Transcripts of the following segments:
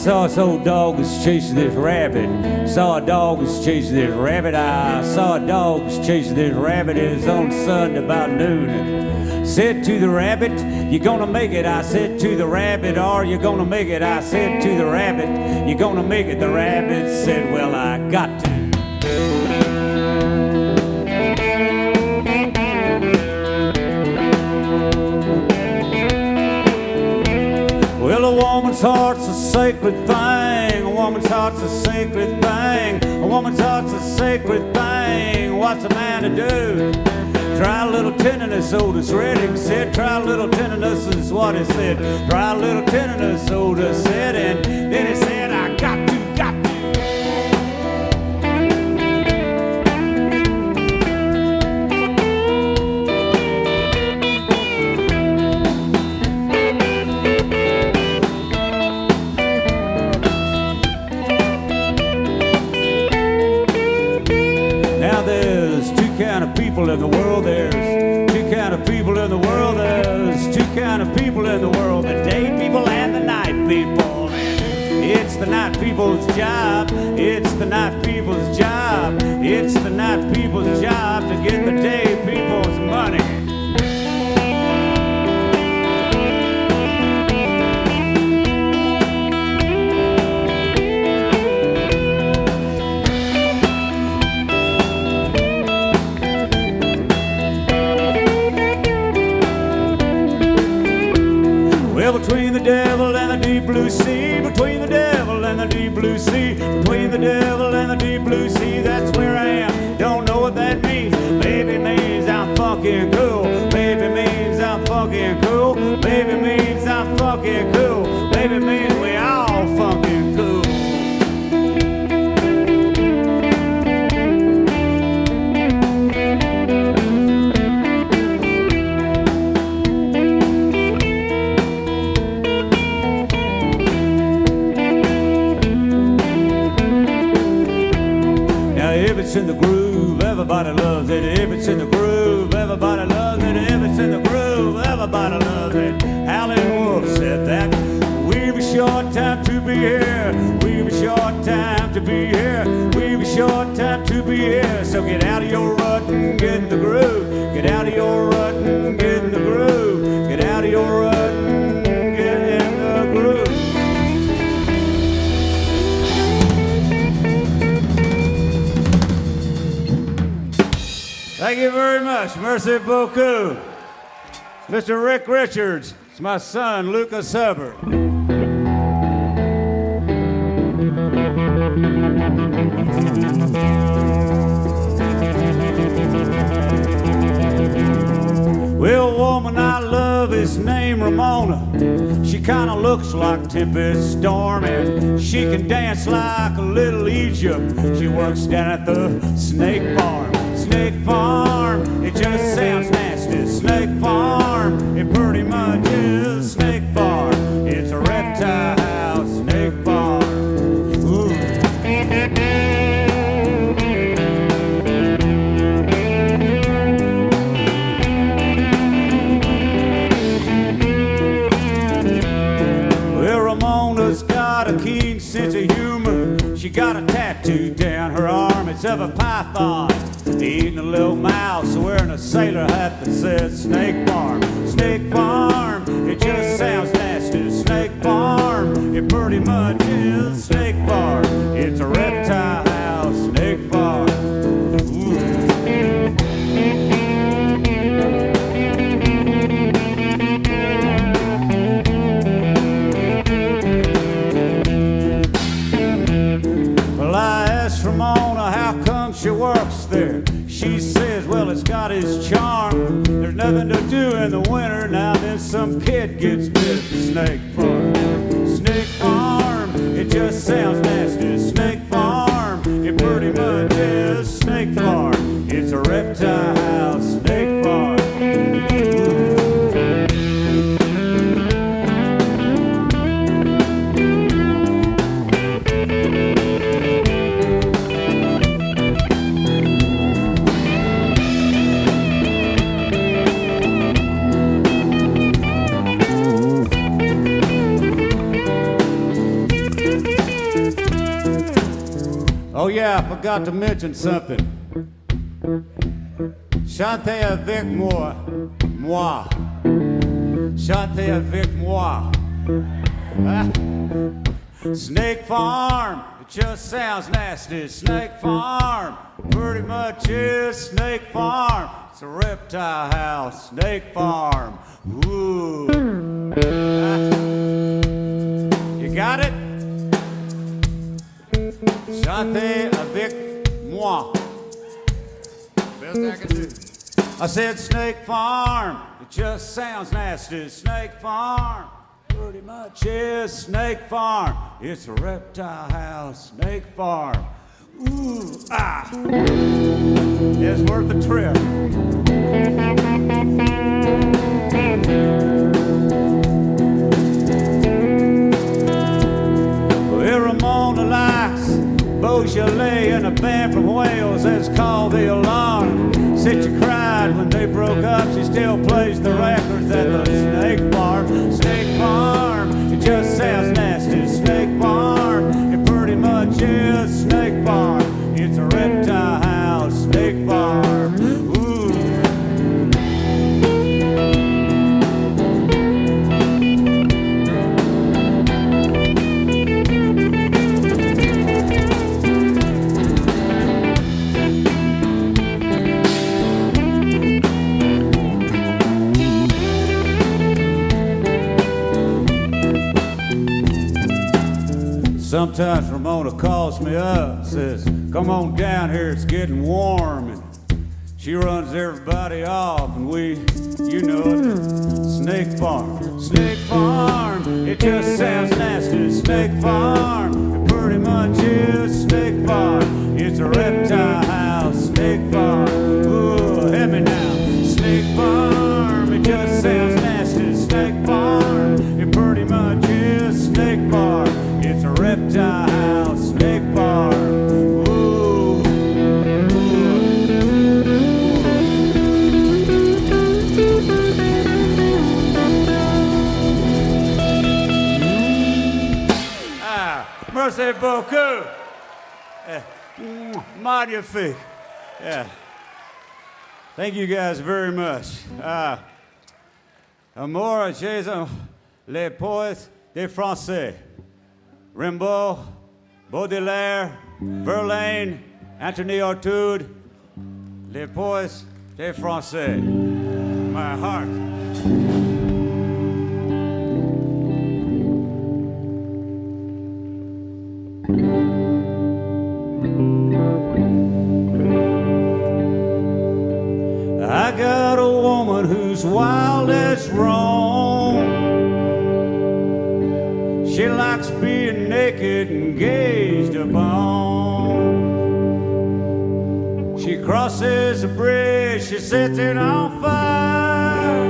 saw this old dog was chasing this rabbit. Saw a dog was chasing this rabbit. I saw a dog was chasing this rabbit. It was on Sunday about noon. Said to the rabbit, you gonna make it? I said to the rabbit, are you gonna make it? I said to the rabbit, you gonna make it? The rabbit said, well, I got to. Well, a woman's heart's a sacred thing. A woman's heart's a sacred thing. A woman's heart's a sacred thing. What's a man to do? Try a little tenderness, Otis Redding said. Try a little tenderness is what he said. Try a little tenderness, Otis said. And then he said, I got to, got to. People in the world, there's two kind of people in the world. There's two kind of people in the world: the day people and the night people. And it's the night people's job. It's the night people's job. It's the night people's job to get the day people's money. Between the devil and the deep blue sea, between the devil and the deep blue sea, between the devil and the deep blue sea, that's where I am. Don't know what that means. Maybe it means I'm fucking cool. Maybe it means I'm fucking cool. Maybe it means I'm fucking cool. Maybe it means we all fucking cool. It's in the groove, everybody loves it. If it's in the groove, everybody loves it. If it's in the groove, everybody loves it. Howlin' Wolf said that. We've a short time to be here. We've a short time to be here. We've a short time to be here. So get out of your rut and get in the groove. Get out of your rut and get in the groove. Get out of your rut and get in the groove. Thank you very much. Merci beaucoup. Mr. Rick Richards. It's my son, Lucas Hubbard. Well, woman I love, his name Ramona. She kinda looks like Tempest Storm, and she can dance like a little Egypt. She works down at the snake farm. Snake farm, it just sounds nasty. Snake farm, it pretty much is snake farm. It's a reptile snake farm. Ooh. Well, Ramona's got a keen sense of humor. She got a tattoo down her arm. It's of a python eating a little mouse, wearing a sailor hat that says Snake Farm. Snake Farm, it just sounds nasty. Snake Farm, it pretty much is Snake Farm. It's a reptile snake farm. Ooh. Well, I asked Ramona how come she works there. She says, well, it's got his charm. There's nothing to do in the winter. Now then some kid gets bit at the snake farm. Snake farm, it just sounds nasty. Snake farm, it pretty much is snake farm. It's a reptile snake farm. I forgot to mention something. Chantez avec moi, moi. Chantez avec moi. Snake Farm, it just sounds nasty. Snake Farm, pretty much is Snake Farm. It's a reptile house, Snake Farm. Ooh. You got it? Chantez avec moi. Best I can do. I said Snake Farm, it just sounds nasty. Snake Farm, pretty much is Snake Farm. It's a reptile house, Snake Farm. Ooh, ah. It's worth the trip. Well, Ramona likes Beaujolais and a band from Wales that's called The Alarm. Said she cried when they broke up. She still plays the records at the Snake Farm. Snake Farm, it just sounds nasty. Snake Farm, it pretty much is Snake Farm. It's a reptile house, Snake Farm. Ooh. Sometimes Ramona calls me up, says, come on down here, it's getting warm. And she runs everybody off, and we, you know it, Snake Farm. Snake Farm, it just sounds nasty. Snake Farm, it pretty much is Snake Farm. It's a reptile house, Snake Farm. Ooh, hit me now. Snake Farm, it just sounds nasty. Snake Farm, it pretty much is Snake Farm. It's a reptile house, Snake Farm. Ooh. Ah, merci beaucoup. Magnifique. Yeah. Thank you guys very much. Amour, Jason, les poètes des Français. Rimbaud, Baudelaire, Verlaine, Anthony Artaud, les poètes des Français. My heart. I got a woman who's wild as Rome. She likes being naked and gazed upon. She crosses a bridge, she sets it on fire.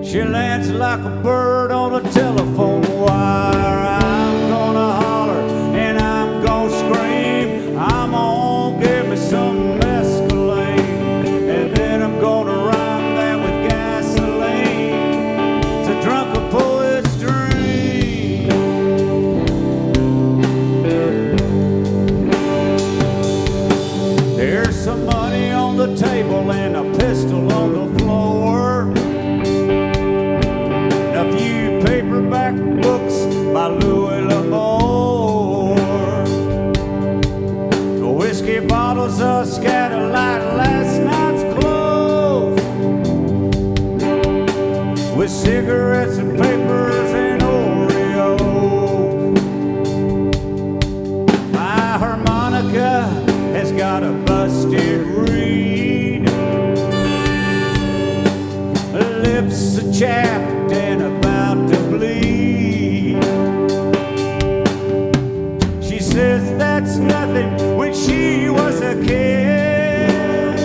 She lands like a bird on a telephone wire. I'm gonna holler and I'm gonna scream. I'm gonna give me some mescaline, and then I'm gonna rhyme that with gasoline. It's a drunken poet's dream. There's some money on the table and a pistol on the floor. A few paperback books by Louis L'Amour. The whiskey bottles are scattered like last night's clothes, with cigarettes and papers and Oreos. My harmonica has got a busted reed, lips are chapped and about to bleed. She says that's nothing when she was a kid.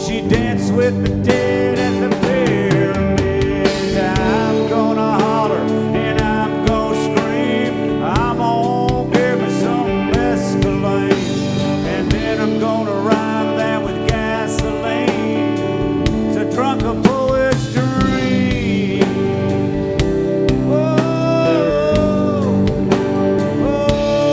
She danced with the dead at the pyramids. I'm gonna holler and I'm gonna scream. I'm gonna give me some mescaline, and then I'm gonna rhyme that with gasoline. It's a drunken poet's dream. Oh, oh, oh.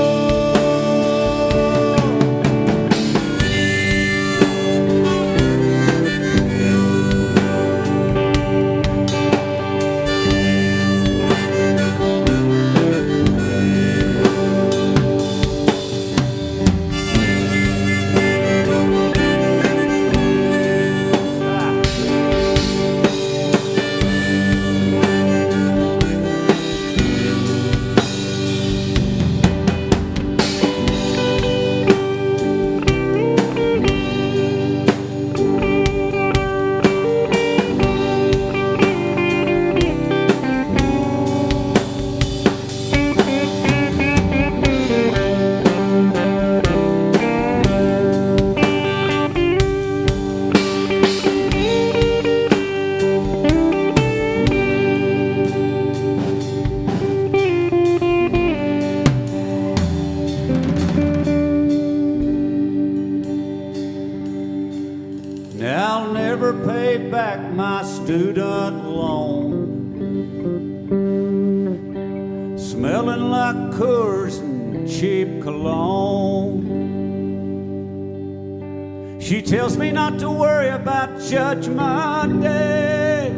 never pay back my student loan. Smelling like Coors and cheap cologne. She tells me not to worry about Judgment Day.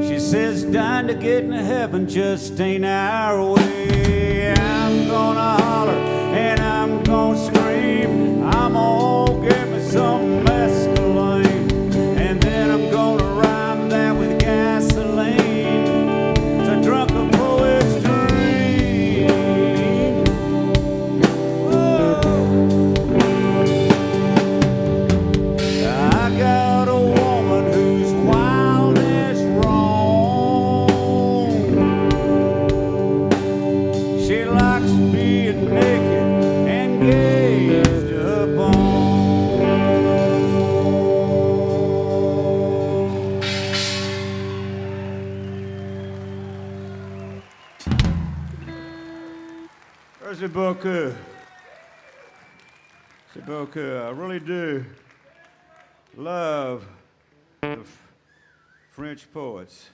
She says dying to get into heaven just ain't our way. I'm gonna holler and I'm gonna scream. I'm gonna give me some mescaline, and then I'm gonna rhyme that with gasoline. It's a drunken poet's dream. Whoa. I got a woman who's wild as wrong. She likes being naked and gazed upon. Merci beaucoup. Merci beaucoup. I really do love the French poets.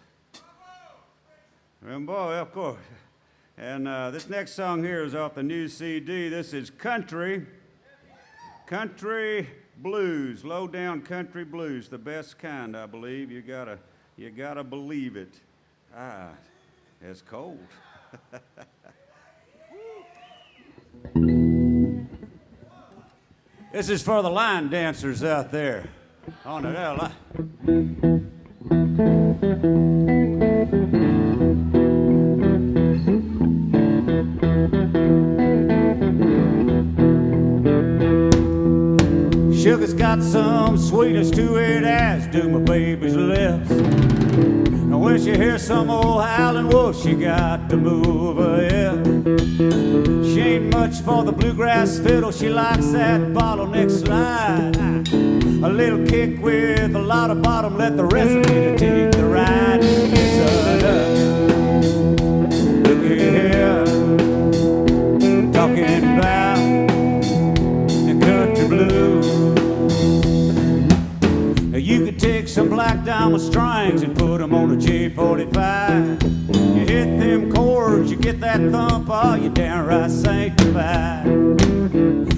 And boy, of course. And this next song here is off the new CD. This is Country Blues, low down country blues, the best kind, I believe. You gotta believe it. Ah, it's cold. This is for the line dancers out there on the line. Sugar's got some sweetness to it, as do my baby's lips. Now when she hears some old howling wolf, she got to move her hip. She ain't much for the bluegrass fiddle, she likes that bottleneck slide. A little kick with a lot of bottom, let the rest of you take the ride. Look here, talking about the country blues. You could take some black diamond strings and put them on a J45. You hit them chords, you get that thump, oh, you're downright sanctified.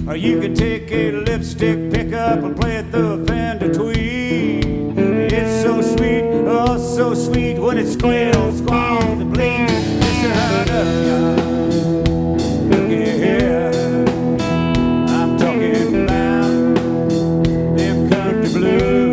Or you could take a lipstick pickup and play it through a Fender Tweed. It's so sweet, oh so sweet, when it squeals, squalls, and bleeds. Listen up, look here, I'm talking about them country blues.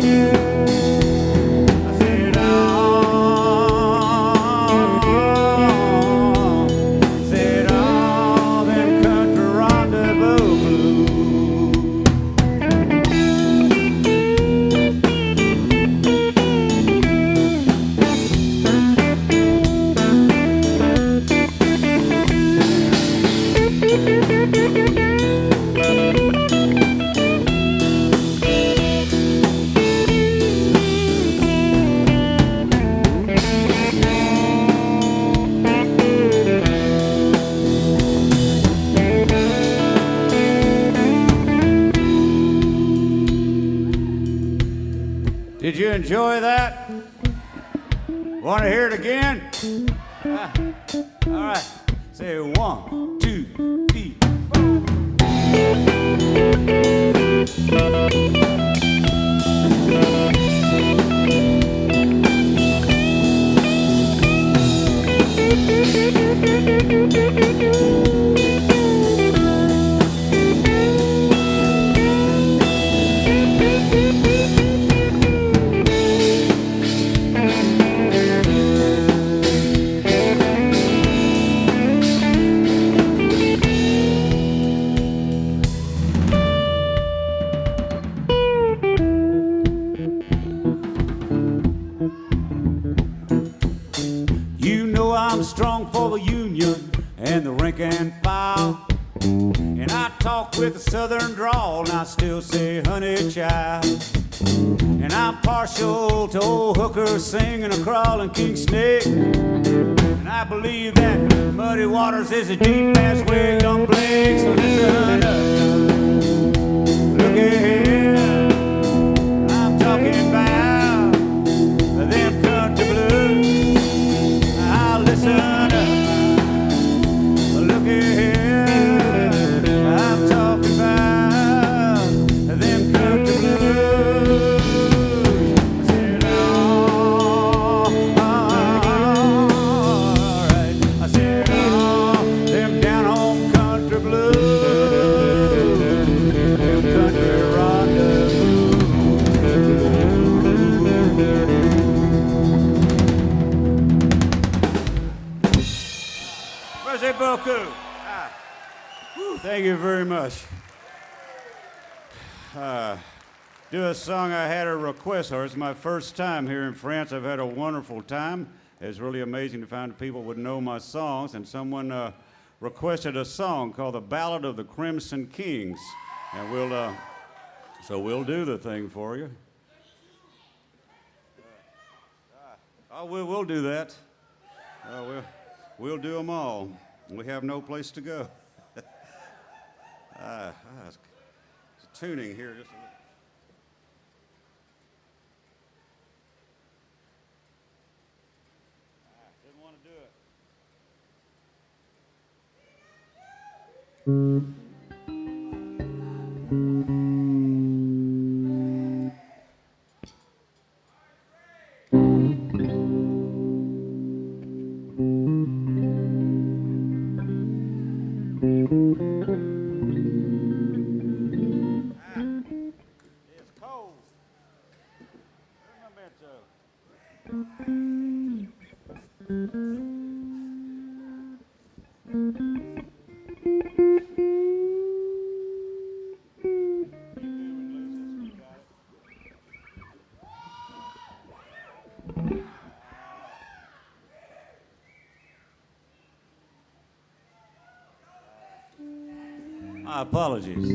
Did you enjoy that? Want to hear it again? All right. Say 1, 2, 3, 4. I'm strong for the Union and the rank and file. And I talk with a southern drawl, and I still say honey child. And I'm partial to old hookers singing a crawling king snake. And I believe that muddy waters is as deep as where young Blake. So listen up, look here, Do a song I had a request for. It's my first time here in France. I've had a wonderful time. It's really amazing to find people would know my songs, and someone requested a song called The Ballad of the Crimson Kings. And we'll do the thing for you. We'll do that. We'll do them all. We have no place to go. It's tuning here just a little. Didn't want to do it. It's cold. Where's my banjo? My apologies.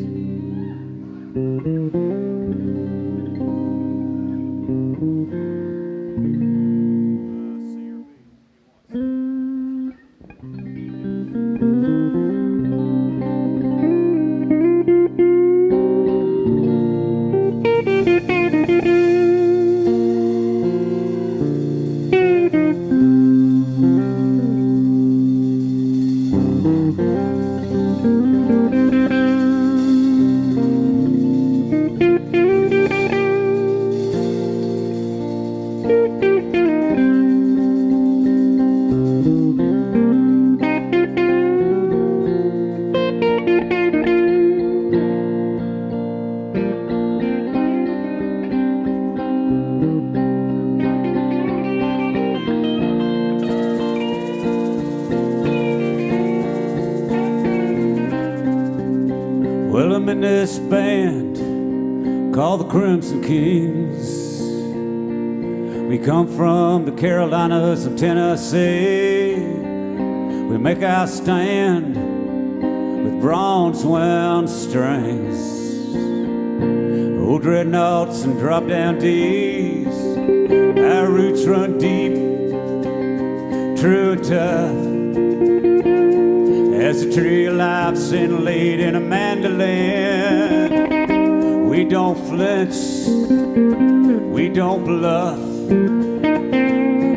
Well, I'm in this band called the Crimson Kings. We come from the Carolinas of Tennessee. We make our stand with bronze wound strings, old dreadnoughts and drop down D's. Our roots run deep, true and tough, as the tree of life's inlaid in a mandolin. We don't flinch, we don't bluff.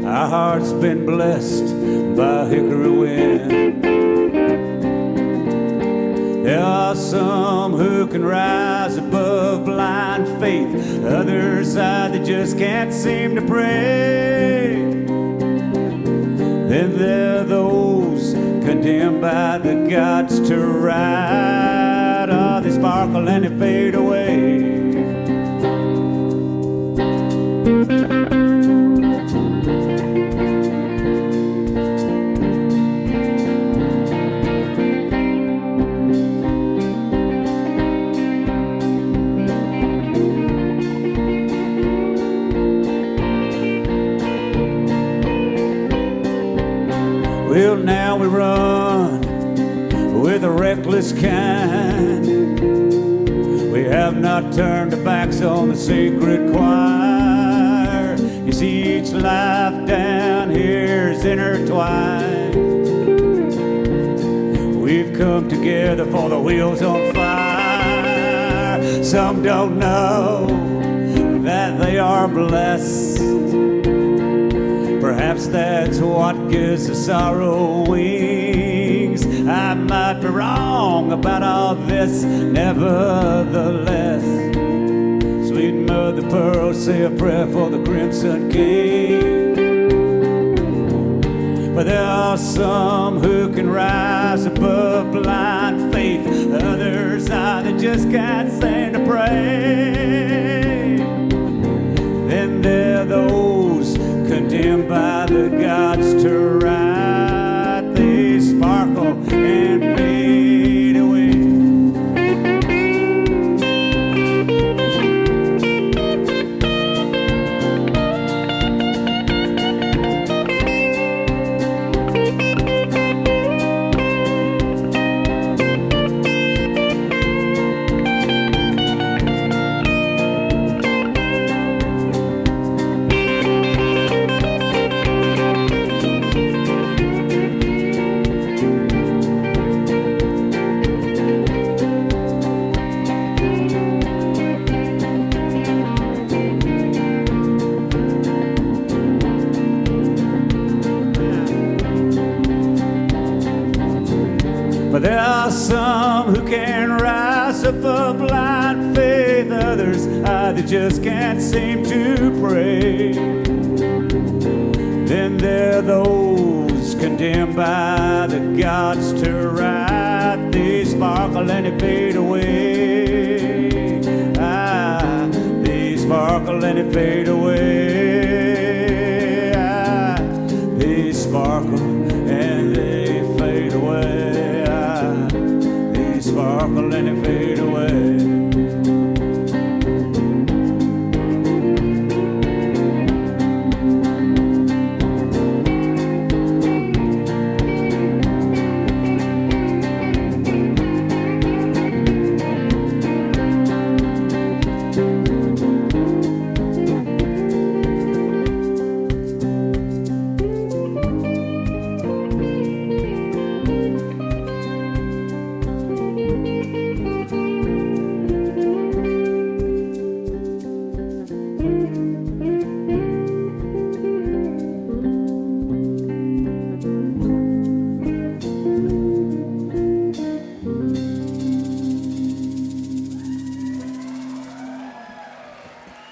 Our heart's been blessed by hickory wind. There are some who can rise above blind faith. Others either just can't seem to pray. Then there are those condemned by the gods to ride. Oh, they sparkle and they fade away. Well, now we run with a reckless kind. We have not turned our backs on the sacred choir. You see, each life down here is intertwined. We've come together for the wheels on fire. Some don't know that they are blessed. Perhaps that's what gives the sorrow wings. I might be wrong about all this, nevertheless. Sweet Mother Pearl, say a prayer for the Crimson King. But there are some who can rise above blind faith. Others either just can't stand to pray. Then there are those condemned by the gods to ride. They sparkle and fade away. rise up a blind faith. Others, they just can't seem to pray. Then there are those condemned by the gods to right. They sparkle and they fade away. They sparkle and they fade away. They sparkle and they fade away. They sparkle and they fade away.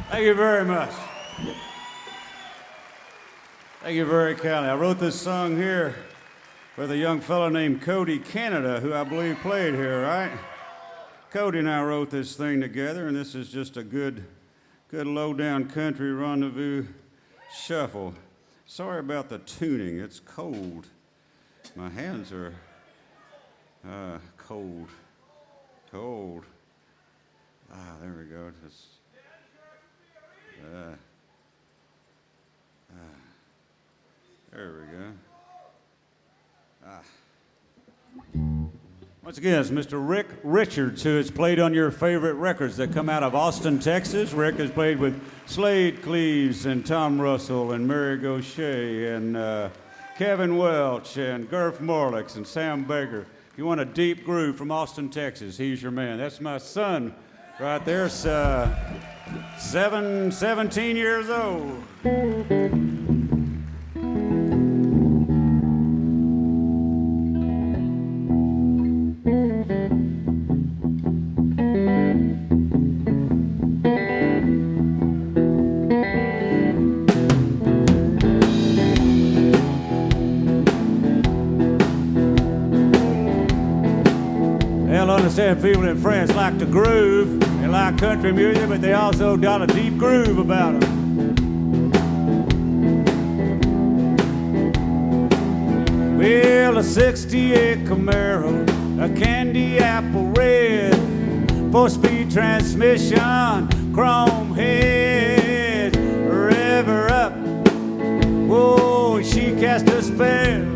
Thank you very much. Thank you very kindly. I wrote this song here with a young fellow named Cody Canada, who I believe played here, right? Cody and I wrote this thing together, and this is just a good low-down country rendezvous shuffle. Sorry about the tuning. It's cold. My hands are cold. Cold. There we go. Just, there we go. Once again, it's Mr. Rick Richards, who has played on your favorite records that come out of Austin, Texas. Rick has played with Slade Cleaves and Tom Russell and Mary Gaucher and Kevin Welch and Gurf Morlix and Sam Baker. If you want a deep groove from Austin, Texas, he's your man. That's my son right there. 17 years old. They'll understand people in France like to groove. They like country music, but they also got a deep groove about them. Well, a 68 Camaro, a candy apple red, 4-speed transmission, chrome heads, river up. Whoa, she cast a spell.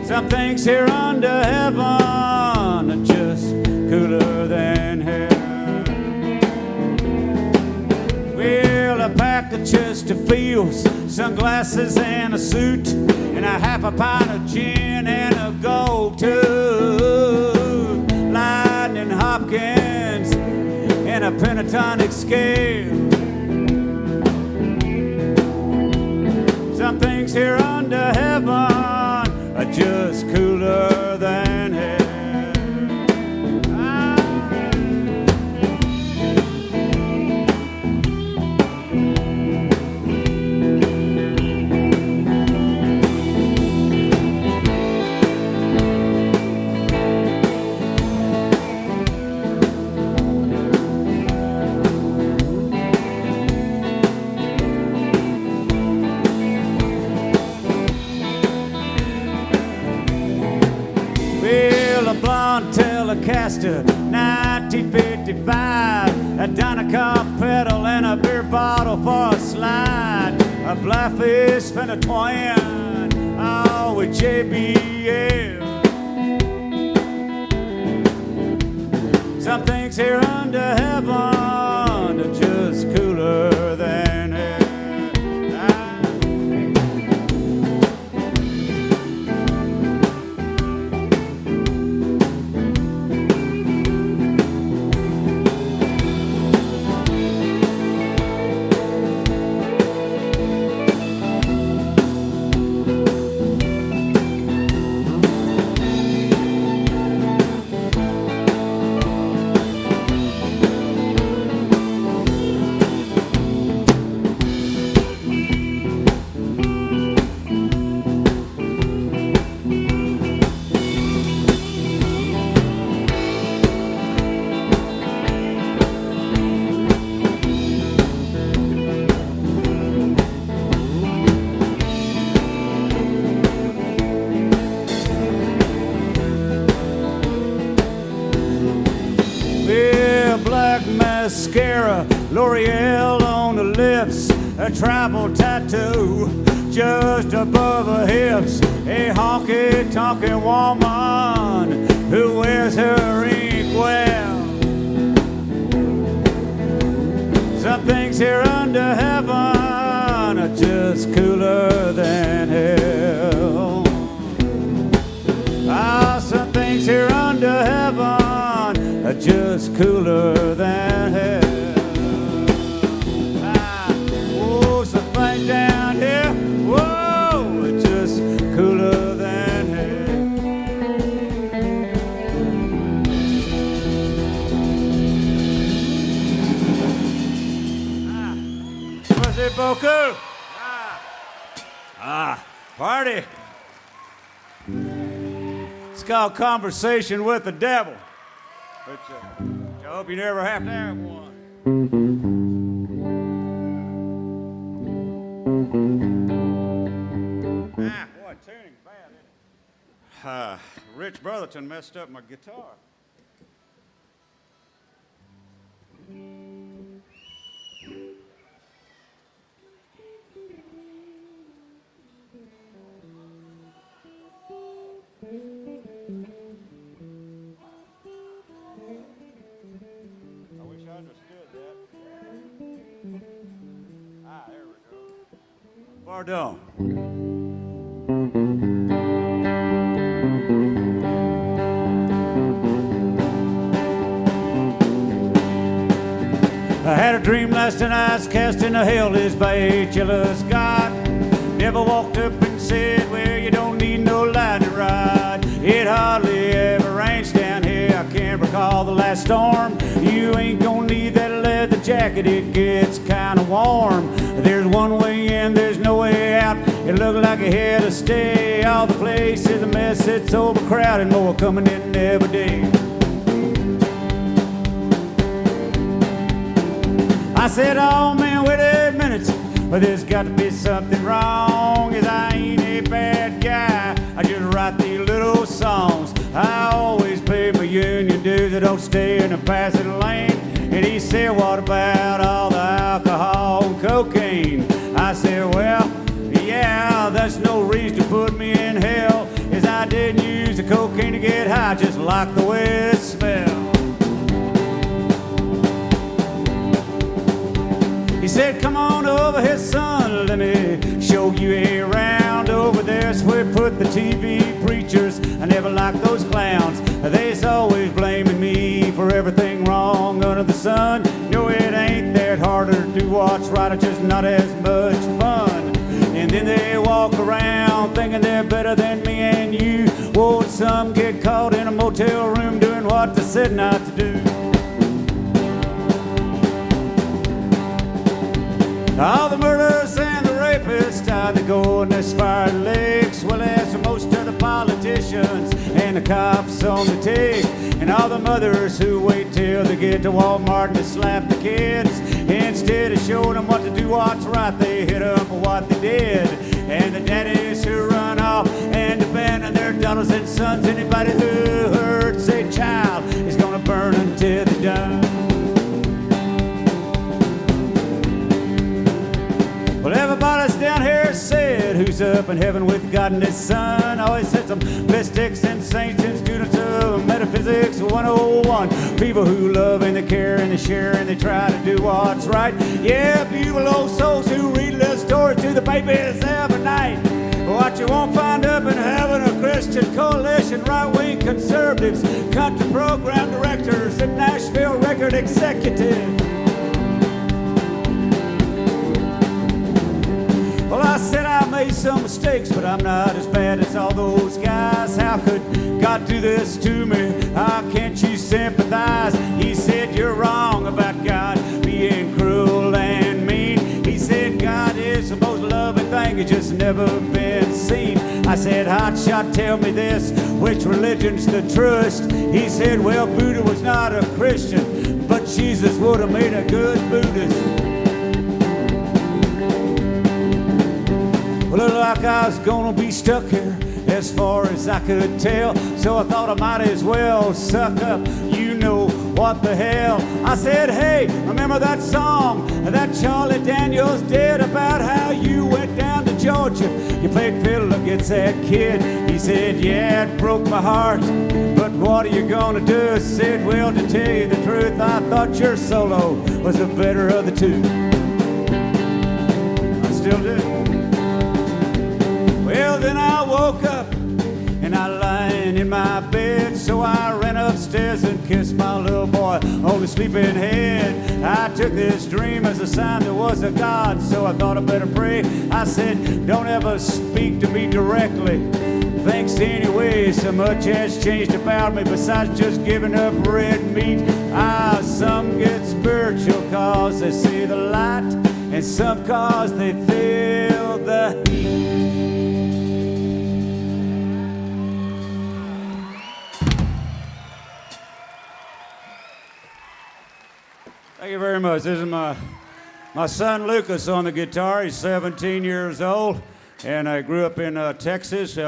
Some things here under heaven are just cooler than hell. Well, a pack of Chesterfields, sunglasses and a suit, and a half a pint of gin and a gold tooth, Lightning Hopkins and a pentatonic scale. Some things here under heaven are just cooler than hell. Telecaster, 1955, a Dinoco pedal and a beer bottle for a slide, a Blackfish and a twin, all with JBL. Some things here under heaven are just cooler than hell. mascara, L'Oreal on the lips, a tribal tattoo just above her hips, a honky-tonky woman who wears her ink well. Some things here under heaven are just cooler than hell. Ah, some things here under heaven are just cooler than hell. Ah, oh, some things down here, whoa, are just cooler than hell. Ah, what's it, Boku? Party. It's called Conversation with the Devil. But I hope you never have to have one. Boy, tuning's bad, isn't it? Rich Brotherton messed up my guitar. Pardon. I had a dream last night, I was casting a hell is by a jealous God. Never walked up and said, well, you don't need no lightning rod. It hardly ever rains down here, I can't recall the last storm. You ain't gonna need that leather jacket, it gets kinda warm. There's one way in, there's no way out. It looked like it had to stay. All the place is a mess, it's overcrowded, more coming in every day. I said, oh man, wait a minute, but there's got to be something wrong, 'cause I ain't a bad guy, I just write these little songs. I always pay my union dues, I don't stay in the passing lane. And he said, what about all the alcohol and cocaine? I said, well, yeah, that's no reason to put me in hell, as I didn't use the cocaine to get high, just like the way it smells. He said, come on over here, son, let me show you around. Over there's where we put the TV preachers. I never liked those clowns. They's always blaming me for everything wrong under the sun. No, it ain't that harder to do what's right, it's just not as much fun. And then they walk around thinking they're better than me and you. Won't some get caught in a motel room doing what they said not to do? All the murderers and the rapists, they go in their fired lakes. Well, as for most of the politicians and the cops on the take, and all the mothers who wait till they get to Walmart to slap the kids. Instead of showing them what to do, what's right, they hit them for what they did. And the daddies who run off and abandon their daughters and sons, anybody who hurts a child is gonna burn until they're done. Well, everybody's down here said, who's up in heaven with God and his son? Always said some mystics and saints and students of metaphysics 101. People who love and they care and they share and they try to do what's right. Yeah, beautiful old souls who read little stories to the babies every night. What you won't find up in heaven are Christian coalition, right-wing conservatives, country program directors, and Nashville record executives. Well, I said I made some mistakes, but I'm not as bad as all those guys. How could God do this to me? How can't you sympathize? He said, you're wrong about God being cruel and mean. He said, God is the most loving thing, it's just never been seen. I said, hotshot, tell me this, which religion's the truest? He said, well, Buddha was not a Christian, but Jesus would have made a good Buddhist. Well, looked like I was gonna be stuck here as far as I could tell, so I thought I might as well suck up. You know what the hell? I said, hey, remember that song that Charlie Daniels did about how you went down to Georgia? You played fiddle against that kid. He said, yeah, it broke my heart, but what are you gonna do? I said, well, to tell you the truth, I thought your solo was the better of the two. I still do. Well, then I woke up and I lying in my bed, so I ran upstairs and kissed my little boy on the sleeping head. I took this dream as a sign there was a God, so I thought I better pray. I said, don't ever speak to me directly. Thanks anyway, so much has changed about me besides just giving up red meat. Some get spiritual cause they see the light, and some cause they feel the heat. Thank you very much. This is my son Lucas on the guitar. He's 17 years old, and I grew up in Texas.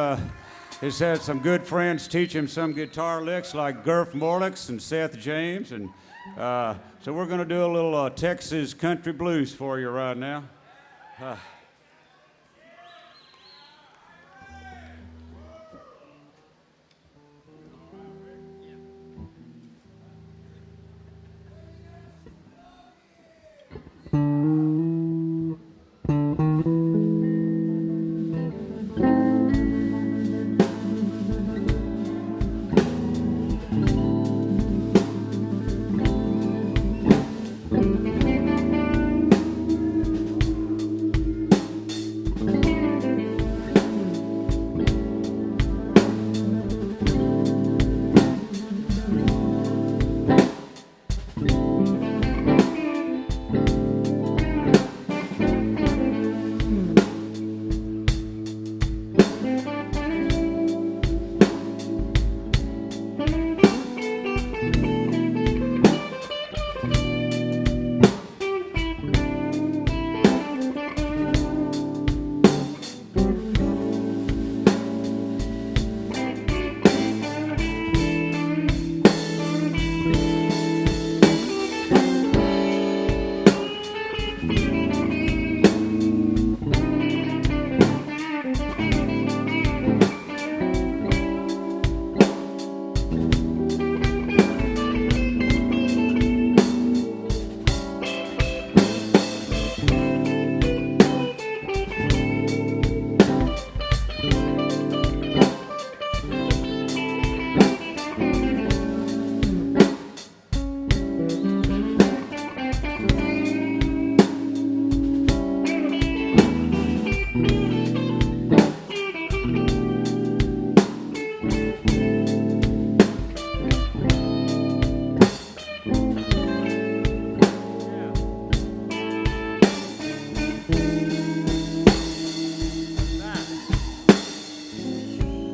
He's had some good friends teach him some guitar licks like Gurf Morlix and Seth James, and so we're going to do a little Texas country blues for you right now.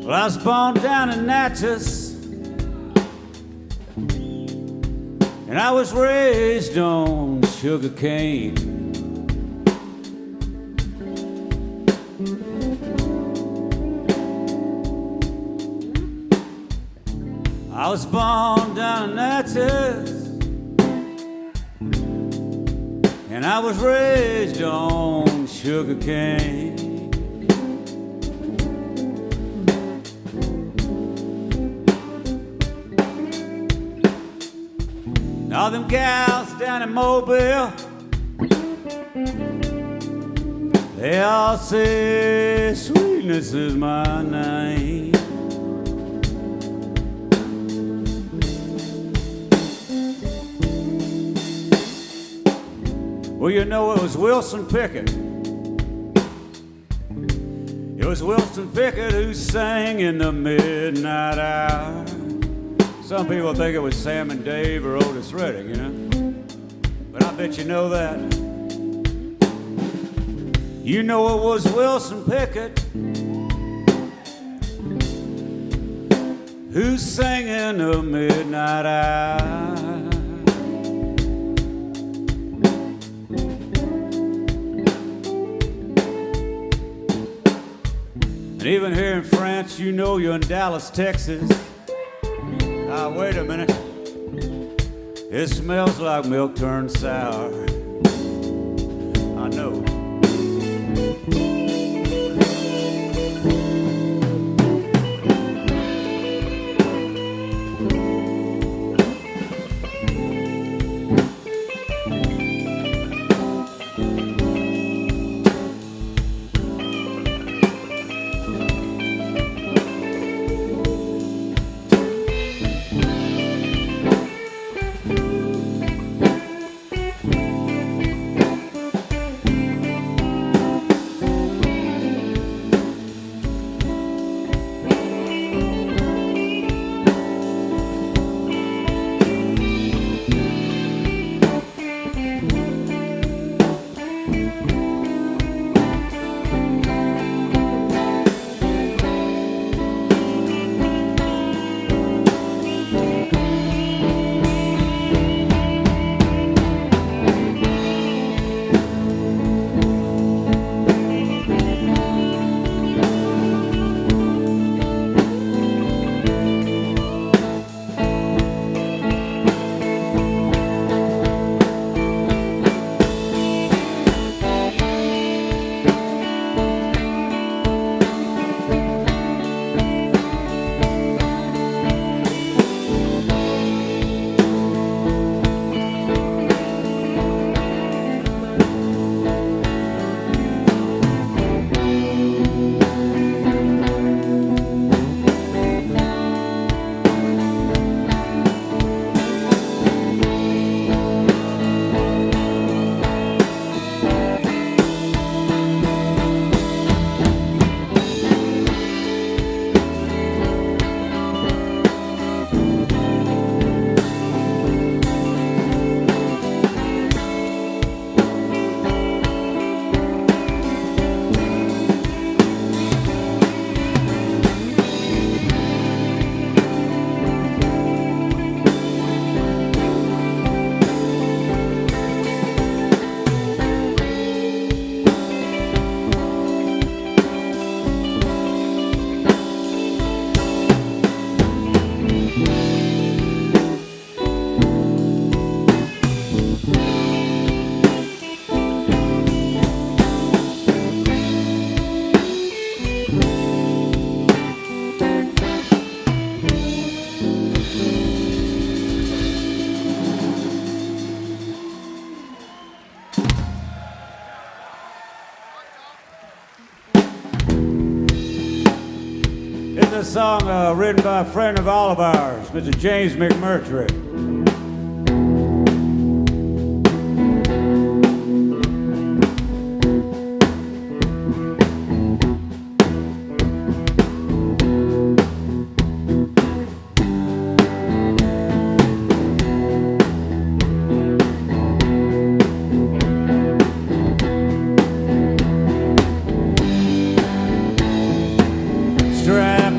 Well, I was born down in Natchez, and I was raised on sugar cane. I was born down in Natchez, and I was raised on sugar cane. All them gals down in Mobile, they all say sweetness is my name. Well, you know, it was Wilson Pickett. It was Wilson Pickett who sang in the midnight hour. Some people think it was Sam and Dave or Otis Redding, you know. But I bet you know that. You know it was Wilson Pickett who sang in the midnight hour. And even here in France, you know you're in Dallas, Texas. Wait a minute. It smells like milk turned sour. I know. It's a song written by a friend of all of ours, Mr. James McMurtry.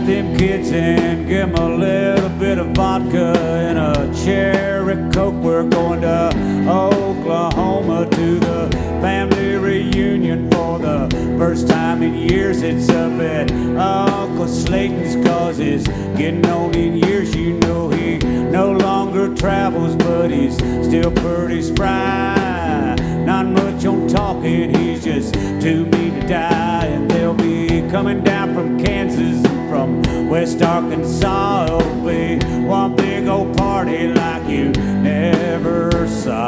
Them kids and give 'em a little bit of vodka and a cherry coke. We're going to Oklahoma to the family reunion for the first time in years. It's up at Uncle Slayton's 'cause he's getting on in years. You know he no longer travels, but he's still pretty spry. Not much on talking, he's just too mean to die. And they'll be coming down from Kansas, from West Arkansas. It'll be one big old party like you never saw.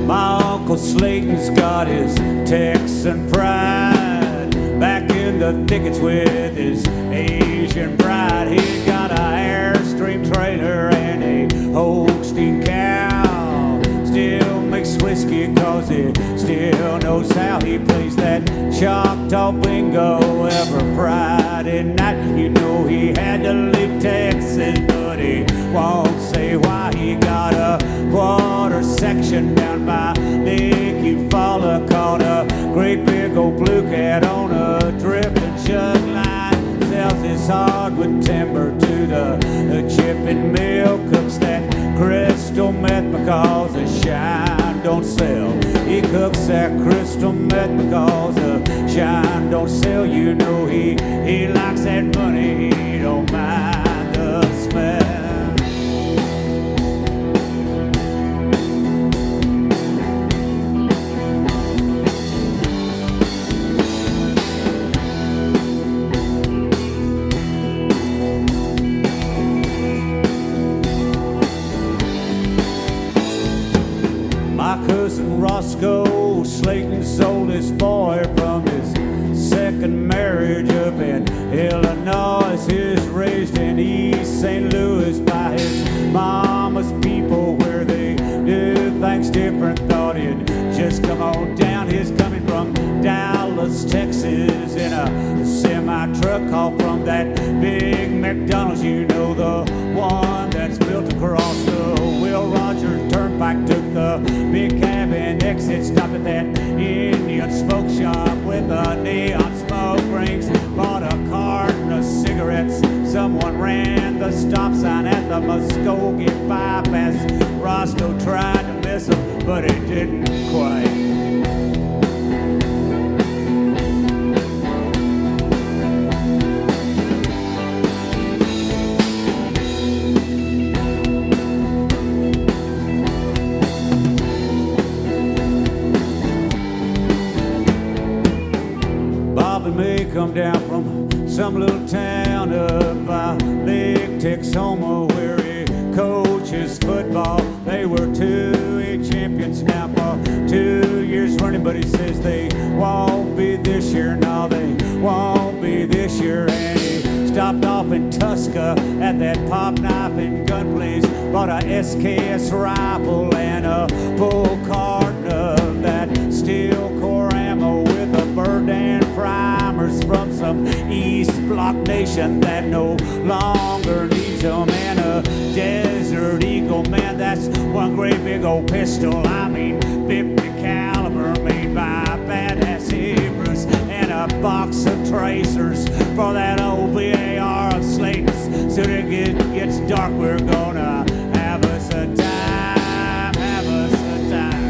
My Uncle Slayton's got his Texan pride, back in the thickets with his Asian bride. He got a Airstream trailer and a Holstein cow. Still makes whiskey 'cause he still knows how. He plays that Choctaw bingo every Friday night. You know he had to leave Texas, but he won't say why. He got a quarter section down by Lake Eufaula, caught a great big old blue cat on a drifting jug line. Sells his hardwood timber to the chipping mill. Cooks that crystal meth because the shine don't sell. He cooks that crystal meth because the shine don't sell. You know he likes that money, he don't mind the smell. My cousin Roscoe Slayton's oldest boy from his second marriage up in Illinois is raised in East St. Louis by his mama's people where they do things different. Thought he'd just come on down. He's coming from Dallas, Texas in a semi-truck haul from that big McDonald's, you know, the one that's built across the Will Rogers Turnpike. Took the big cabin exit, stopped at that Indian smoke shop with a neon smoke rings, bought a carton of cigarettes. Someone ran the stop sign at the Muskogee bypass. Roscoe tried to miss him, but he didn't quite. May come down from some little town up by Lake Texoma where he coaches football. They were 2A champions now for 2 years running, but he says they won't be this year. No, they won't be this year. And he stopped off in Tuska at that pop knife and gun place, bought a SKS rifle and a full carton of that steel core ammo with a bird and primers from some East Block nation that no longer needs them, and a Desert Eagle, man, that's one great big old pistol. I mean 50 caliber made by badass Hebrews, and a box of tracers for that old BAR of Slayton's. Soon it gets dark, we're gonna have us a time, have us a time.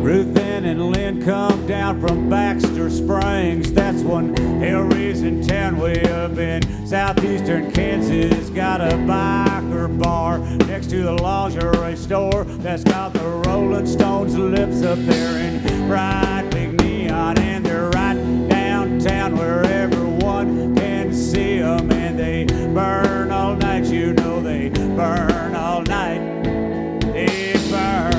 Ruth Ann and Lynn come down from Baxter Springs. That's one hell-raising town way up in southeastern Kansas. Got a biker bar next to the lingerie store that's got the Rolling Stones lips up there in bright big neon. And they're right downtown where everyone can see them. And they burn all night, you know they burn all night. They burn.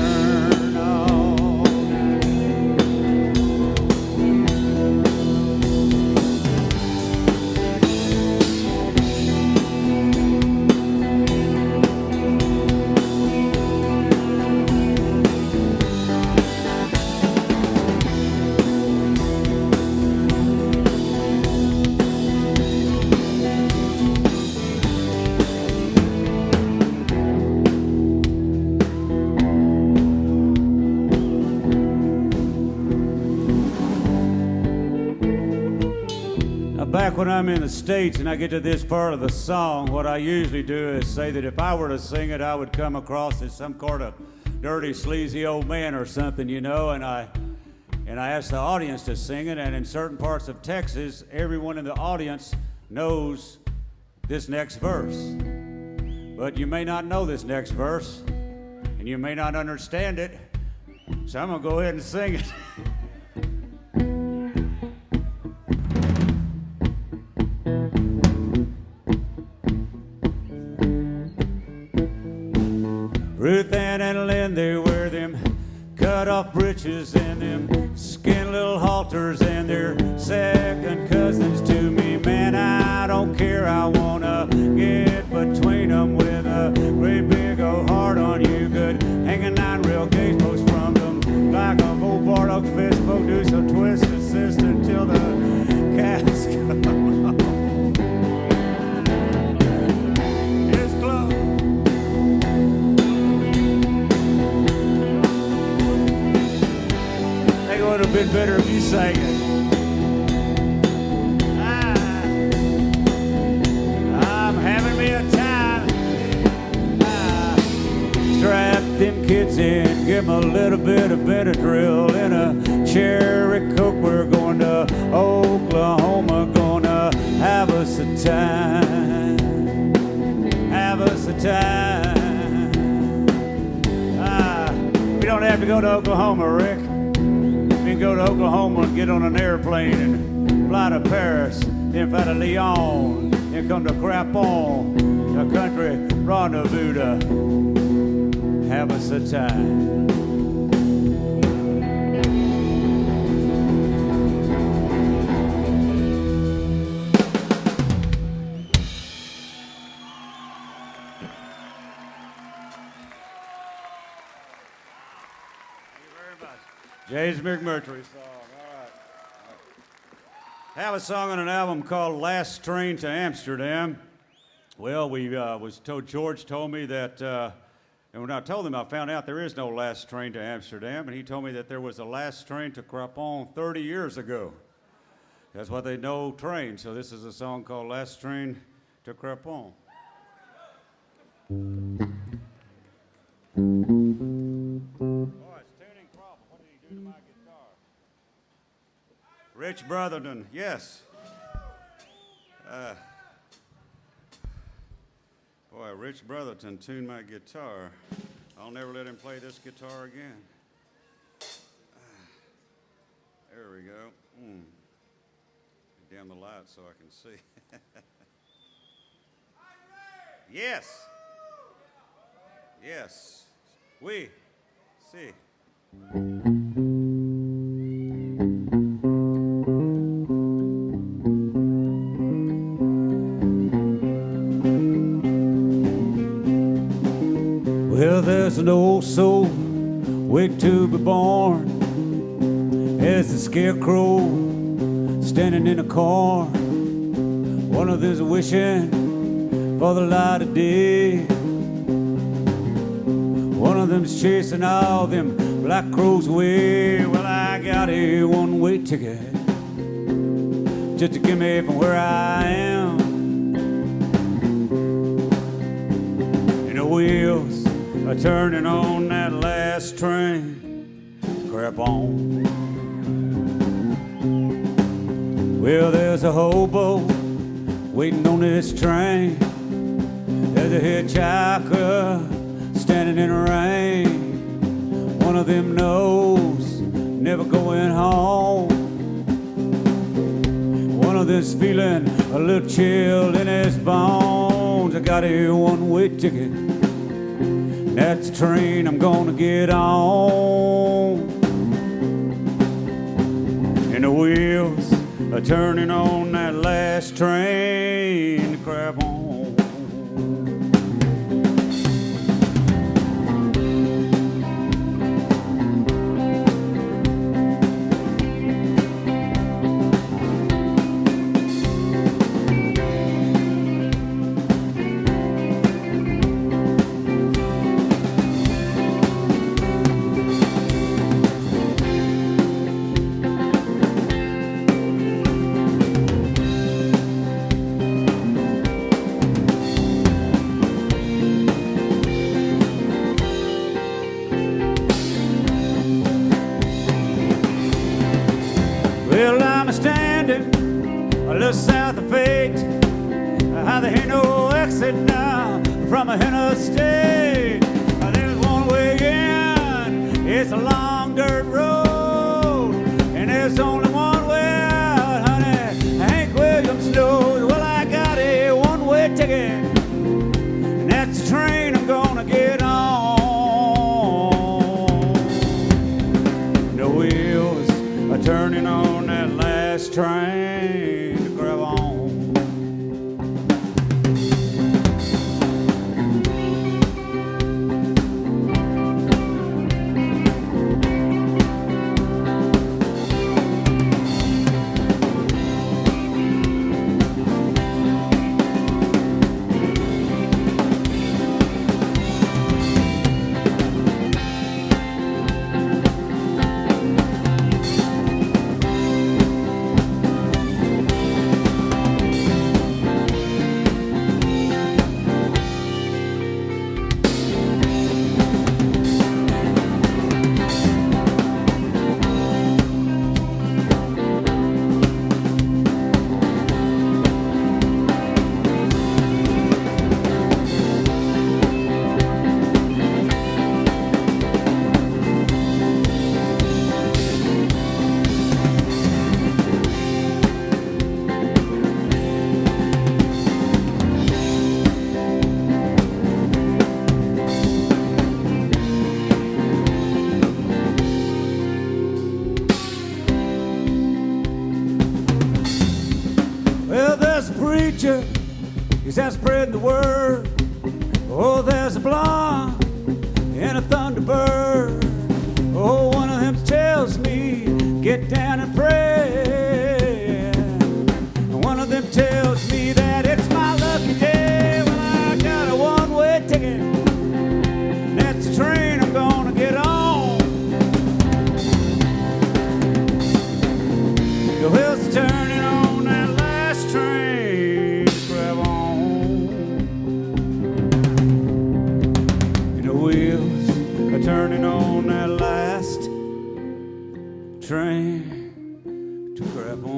Back when I'm in the States and I get to this part of the song, what I usually do is say that if I were to sing it, I would come across as some kind of dirty, sleazy old man or something, you know, and I ask the audience to sing it, and in certain parts of Texas, everyone in the audience knows this next verse. But you may not know this next verse, and you may not understand it, so I'm gonna go ahead and sing it. Ruth Ann and Lynn, they wear them cut-off breeches and them skin little halters, and they're second cousins to me. Man, I don't care, I wanna get between them with a great big bit better if you sang it. I'm having me a time. Strap them kids in, give them a little bit of Benadryl and a cherry coke. We're going to Oklahoma, gonna have us a time. Have us a time. We don't have to go to Oklahoma, Rick. We can go to Oklahoma and get on an airplane and fly to Paris, then fly to Lyon, then come to Crapon, the country rendezvous to have us a time. James McMurtry song. All right. I have a song on an album called Last Train to Amsterdam. Well, George told me that, and when I told him, I found out there is no last train to Amsterdam, and he told me that there was a last train to Crapon 30 years ago. That's what they know train, so this is a song called Last Train to Crapon. Rich Brotherton, yes. Boy, Rich Brotherton tuned my guitar. I'll never let him play this guitar again. There we go. Dim the light so I can see. Yes. Yes. We see. Well, there's an old soul waiting to be born. There's a scarecrow standing in a corn. One of them's wishing for the light of day. One of them's chasing all them black crows away. Well, I got a one-way ticket just to get me from where I am. And the wheels are turning on that last train to Crapon. Well, there's a hobo waiting on this train. There's a hitchhiker standing in the rain. One of them knows never going home. One of them's feeling a little chill in his bones. I got a one-way ticket. That's the train I'm gonna get on. And the wheels are turning on that last train to Crapon. Well, I'm standing a little south of fate. How there ain't no exit now from a interstate. There's one way in, it's a long dirt road, and there's only one way out, honey. Hank Williams knows. Well, I got a one-way ticket, and that's the train I'm gonna get on. The wheels are turning on that last train to grab on. He's out spreading the word. Oh, there's a blonde and a thunderbird. Oh, one of them tells me, get down and pray. One of them tells me that it's my lucky day. Well, I got a one-way ticket. That's the train I'm gonna get on. The wheels are turning on that last train. Grab on. And the wheels are turning on that last train to grab on.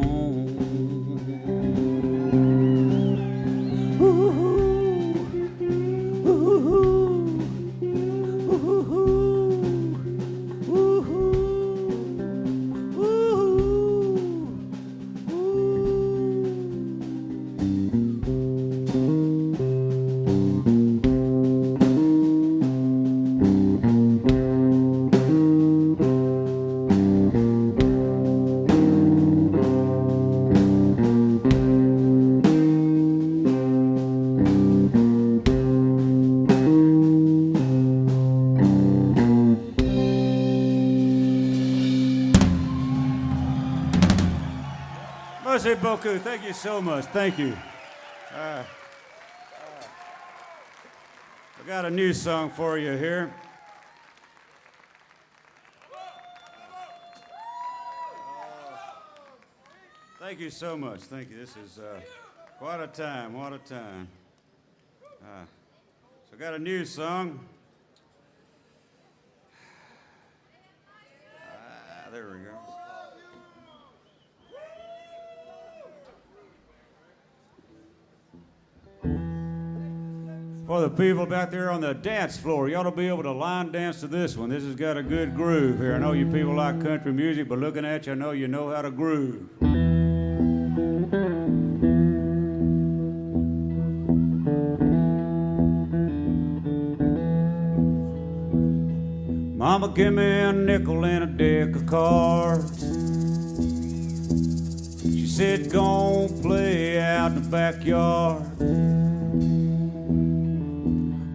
Merci beaucoup. Thank you so much. Thank you. I got a new song for you here. Thank you so much. Thank you. This is what a time. What a time. So I got a new song. There we go. For the people back there on the dance floor, you ought to be able to line dance to this one. This has got a good groove here. I know you people like country music, but looking at you, I know you know how to groove. Mama, give me a nickel and a deck of cards. She said, go play out in the backyard.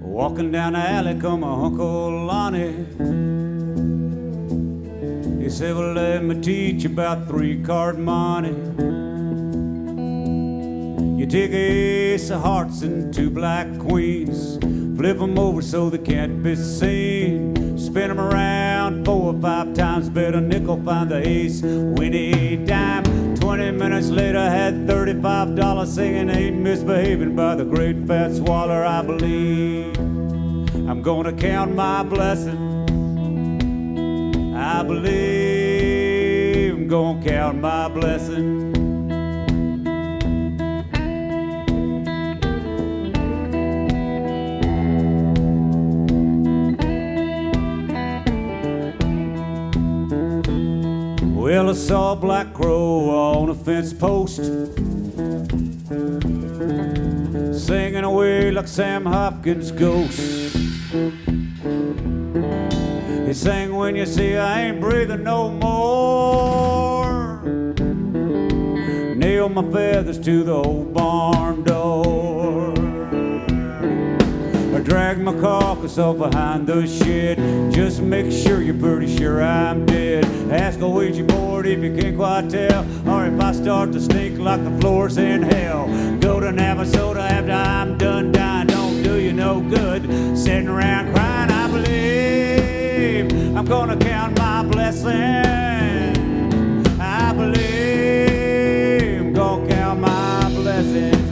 Walking down the alley, come my Uncle Lonnie. He said, well, let me teach you about three-card money. You take an ace of hearts and two black queens, flip them over so they can't be seen. Spin them around 4 or 5 times, bet a nickel, find the ace, win a dime. 20 minutes later, I had $35 singing Ain't Misbehaving by the Great Fat Swaller, I believe. I'm gonna count my blessings. I believe I'm gonna count my blessings. Well, I saw a black crow on a fence post, singing away like Sam Hopkins' ghost. He sang, when you see I ain't breathing no more, nail my feathers to the old barn door. I drag my carcass off behind the shed, just make sure you're pretty sure I'm dead. Ask a Ouija board if you can't quite tell, or if I start to stink like the floors in hell. Go to Navasota after I'm done dying, don't do you no good sitting around crying. I believe I'm gonna count my blessings. I believe I'm gonna count my blessings.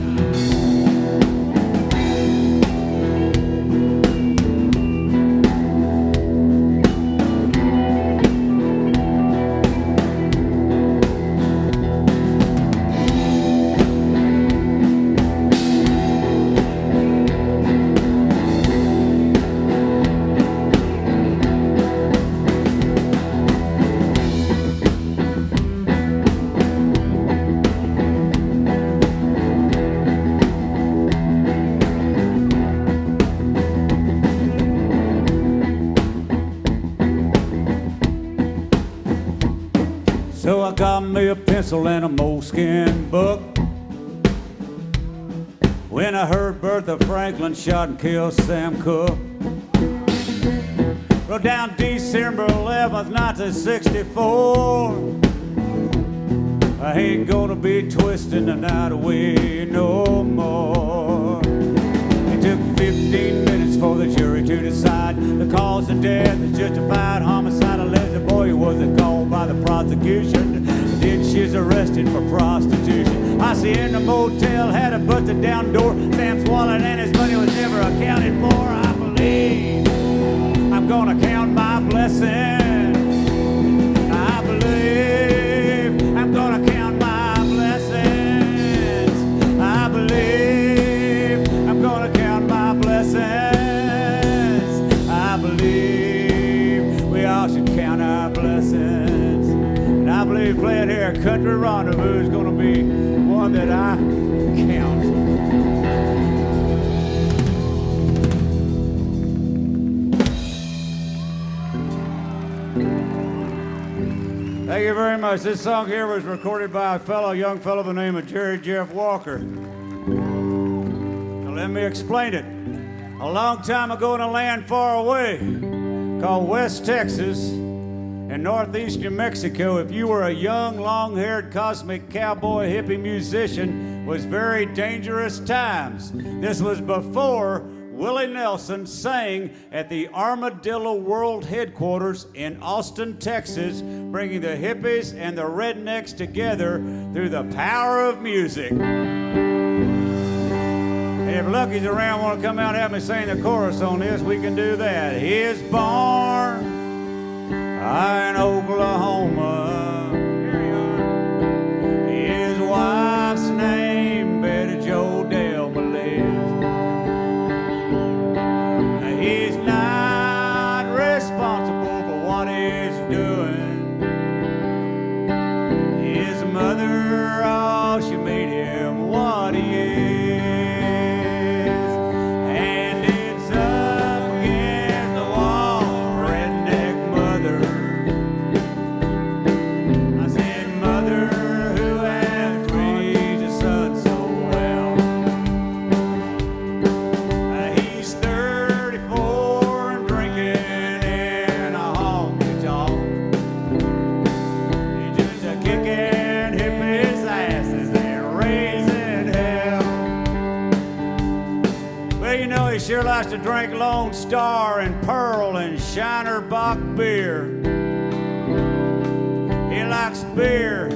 So I got me a pencil and a moleskin book, when I heard Bertha Franklin shot and killed Sam Cooke. Wrote down December 11th, 1964. I ain't gonna be twisting the night away no more. It took 15 minutes for the jury to decide the cause of death is justified homicide. Leslie Boy wasn't called by the prosecution. Then she's arrested for prostitution. I see in the motel had a busted down door. Sam's wallet and his money was never accounted for. I believe I'm gonna count my blessings. I believe I'm gonna count my blessings. I believe I'm gonna count my blessings. I believe we all should count our blessings. And I believe playing here at Country Rendezvous is gonna be one that I count. Thank you very much. This song here was recorded by a young fellow by the name of Jerry Jeff Walker. Now let me explain it. A long time ago in a land far away called West Texas and northeast New Mexico, if you were a young, long-haired, cosmic cowboy hippie musician, was very dangerous times. This was before Willie Nelson sang at the Armadillo World Headquarters in Austin, Texas, bringing the hippies and the rednecks together through the power of music. And if Lucky's around, want to come out and have me sing the chorus on this, we can do that. His barn in Oklahoma, his wife's name Betty Jo Delma lives. He's not responsible for what he's doing. His mother, oh, she made him what he is. And it's up against the wall, redneck mother. I said, mother, who has raised a son so well. He's 34 and drinking in a honky-tonk. He's just a kicking hippies' asses and raising hell. Well, you know, he sure likes to drink Lone Star and Pearl and Shiner Bock beer. He likes beer.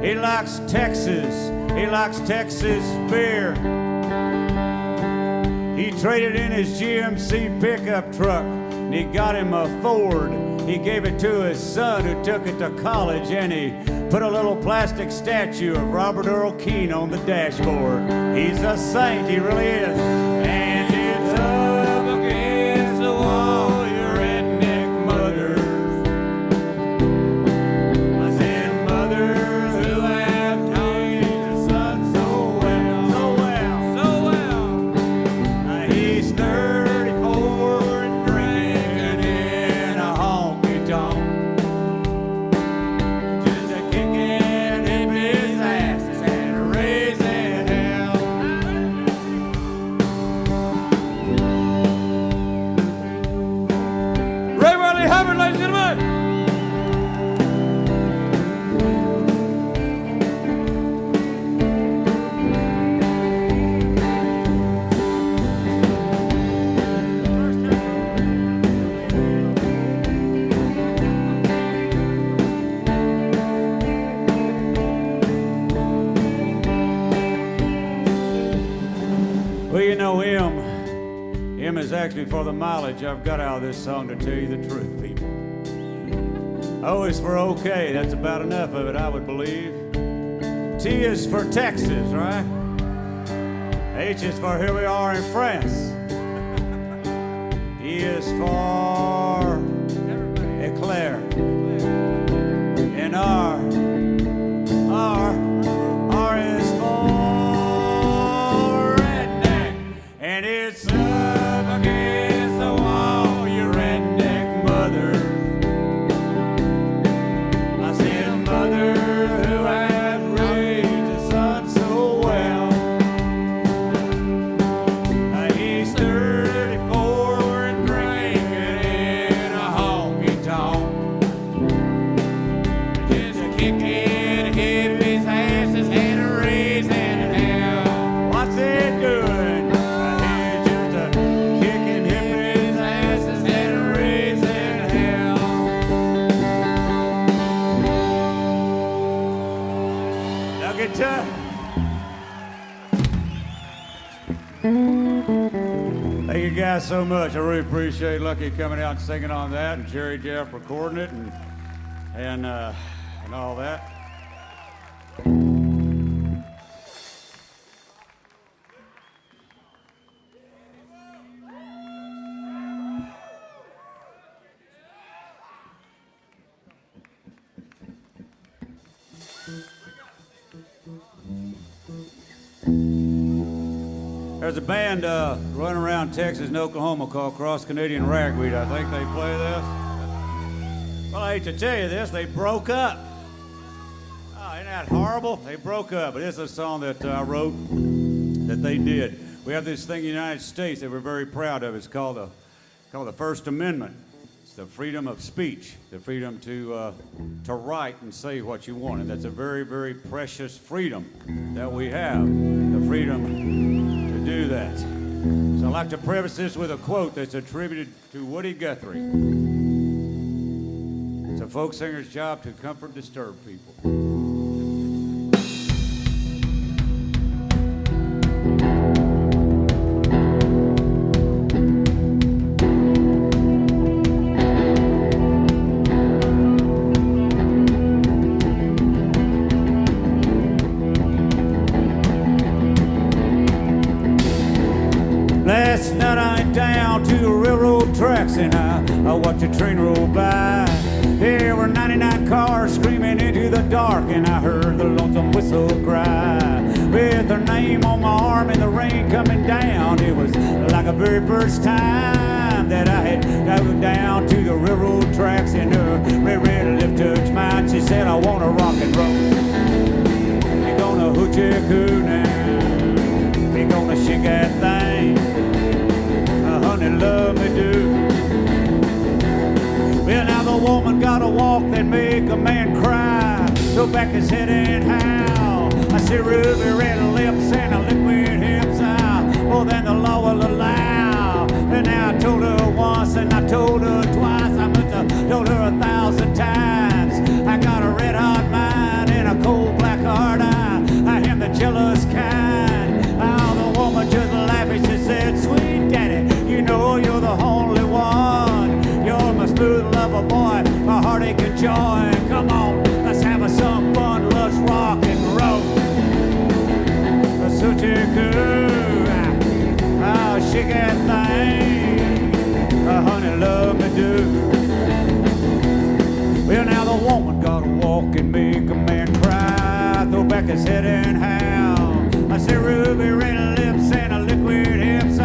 He likes Texas. He likes Texas beer. He traded in his GMC pickup truck and he got him a Ford. He gave it to his son who took it to college, and he put a little plastic statue of Robert Earl Keen on the dashboard. He's a saint, he really is. And it's up against the wall, your redneck mothers. I said, mothers who have raised a son so well, so well, so well. He's 34 and drinking in a honky-tonk. Just a kicking hippies' asses and raising hell. Ray Wylie Hubbard, ladies and gentlemen. Well, you know, M is actually for the mileage I've got out of this song, to tell you the truth, people. O is for okay. That's about enough of it, I would believe. T is for Texas, right? H is for here we are in France. E is for Eclair. And R is for redneck. And it's up against the wall, your redneck mother. I said, mother who has raised a son so well. guys so much. I really appreciate Lucky coming out and singing on that, and Jerry Jeff recording it, and all that. There's a band running around Texas and Oklahoma called Cross Canadian Ragweed. I think they play this. Well, I hate to tell you this, they broke up. Oh, isn't that horrible? They broke up, but it's a song that I wrote that they did. We have this thing in the United States that we're very proud of. It's called the First Amendment. It's the freedom of speech, the freedom to write and say what you want. And that's a very, very precious freedom that we have, the freedom to do that. So I'd like to preface this with a quote that's attributed to Woody Guthrie. It's a folk singer's job to comfort disturbed people. Last night I went down to the railroad tracks and I watched a train roll by. There were 99 cars screaming into the dark, and I heard the lonesome whistle cry. With her name on my arm and the rain coming down, it was like the very first time that I had gone down to the railroad tracks, and her red lift touched mine. She said, I want to rock and roll. You're gonna hoochie-coo now. You're gonna shake that thing. Honey, love me do. Well, now the woman got a walk that make a man cry. Throw back his head and howl. I see ruby red lips and a liquid hips. More than the law will allow. And now I told her once and I told her twice. I must have told her 1,000 times. I got a red hot mind and a cold black heart. I am the jealous kind. Oh, the woman just laughed and she said, sweet daddy, you know you're the only one. You're my smooth lover boy, my heartache and joy. Come on, let's have some fun, let's rock and roll. So good, oh, shake that thing, honey, love me do. Well, now the woman got to walk and make a man cry. Throw back his head and howl. I see ruby red lips and a liquid hips.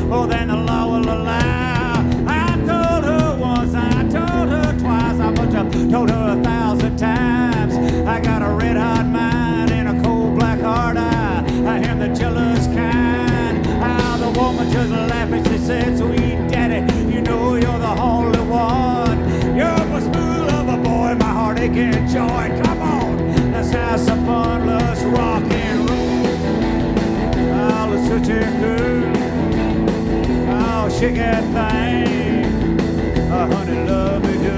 More than the law will allow. I told her once, I told her twice. I must have told her 1,000 times. I got a red hot mind and a cold black heart. I am the jealous kind. The woman just laughed and she said, sweet daddy, you know you're the only one. You're my smooth lover boy, my heartache and joy. Come on, let's have some fun, let's rock and roll. Oh, let's switch it good. Oh, shake that thing, honey, love me do.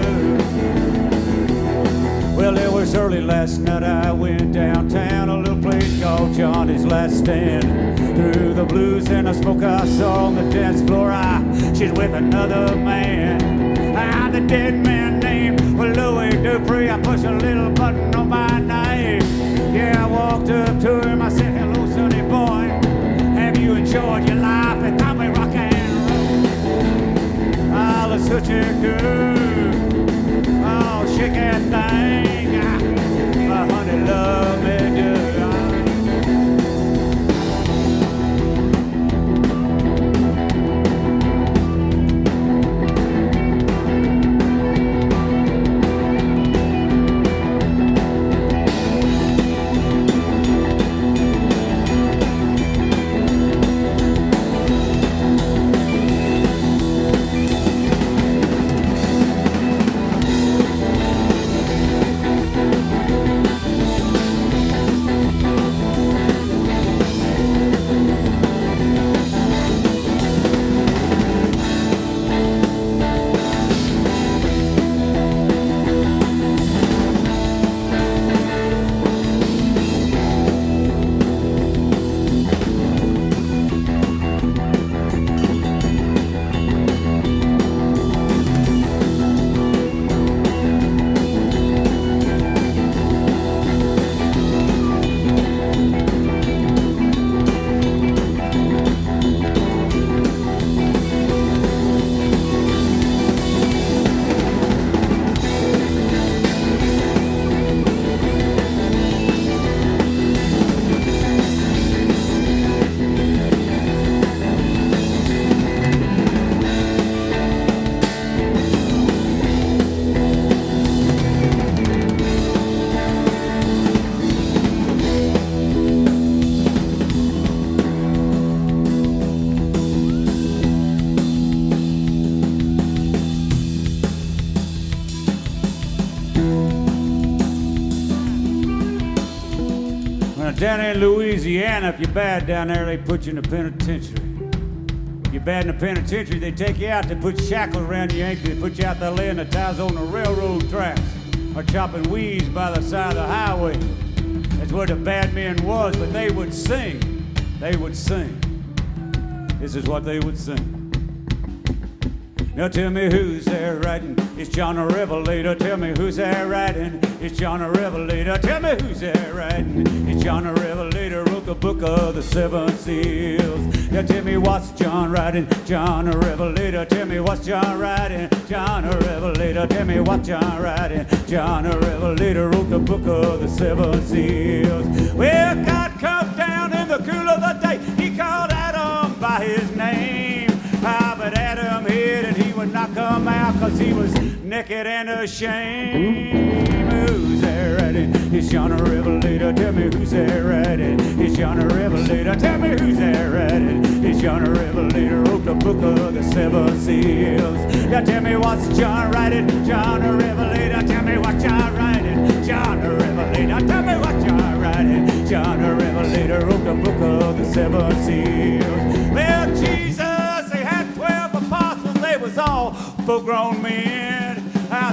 Well, it was early last night, I went downtown, a little place called Johnny's Last Stand. Through the blues and the smoke I saw on the dance floor, she's with another man. The dead man named Louis Dupree. I pushed a little button on my knife. Yeah, I walked up to him, I said, hello, sonny boy. Have you enjoyed your life? And thought we rock and roll. Oh, let's switch it good. Oh, shake that thing. Honey, love me do. Down in Louisiana, if you're bad down there, they put you in the penitentiary. If you're bad in the penitentiary, they take you out, they put shackles around your ankle, they put you out there laying the tires on the railroad tracks or chopping weeds by the side of the highway. That's where the bad men was, but they would sing. They would sing. This is what they would sing. Now tell me who's there writing? It's John the Revelator. Tell me who's there writing? It's John the Revelator. Tell me who's there writing? It's John the Revelator. Wrote the book of the seven seals. Now tell me what's John writing? John the Revelator. Tell me what's John writing? John the Revelator. Tell me what John writing? John the Revelator wrote the book of the seven seals. Well, God come down in the cool of the day. He called Adam by his name. But Adam hid and he would not come out cause he was naked and ashamed. Who's there writing? It's John the Revelator. Tell me who's there writing? It's John the Revelator. Tell me who's there writing? It's John the Revelator. Wrote the book of the seven seals. Now tell me what's John writing? John the Revelator. Tell me what John writing? John the Revelator. Tell me what John writing? John the Revelator. Wrote the book of the seven seals. Well, Jesus, they was all full-grown men.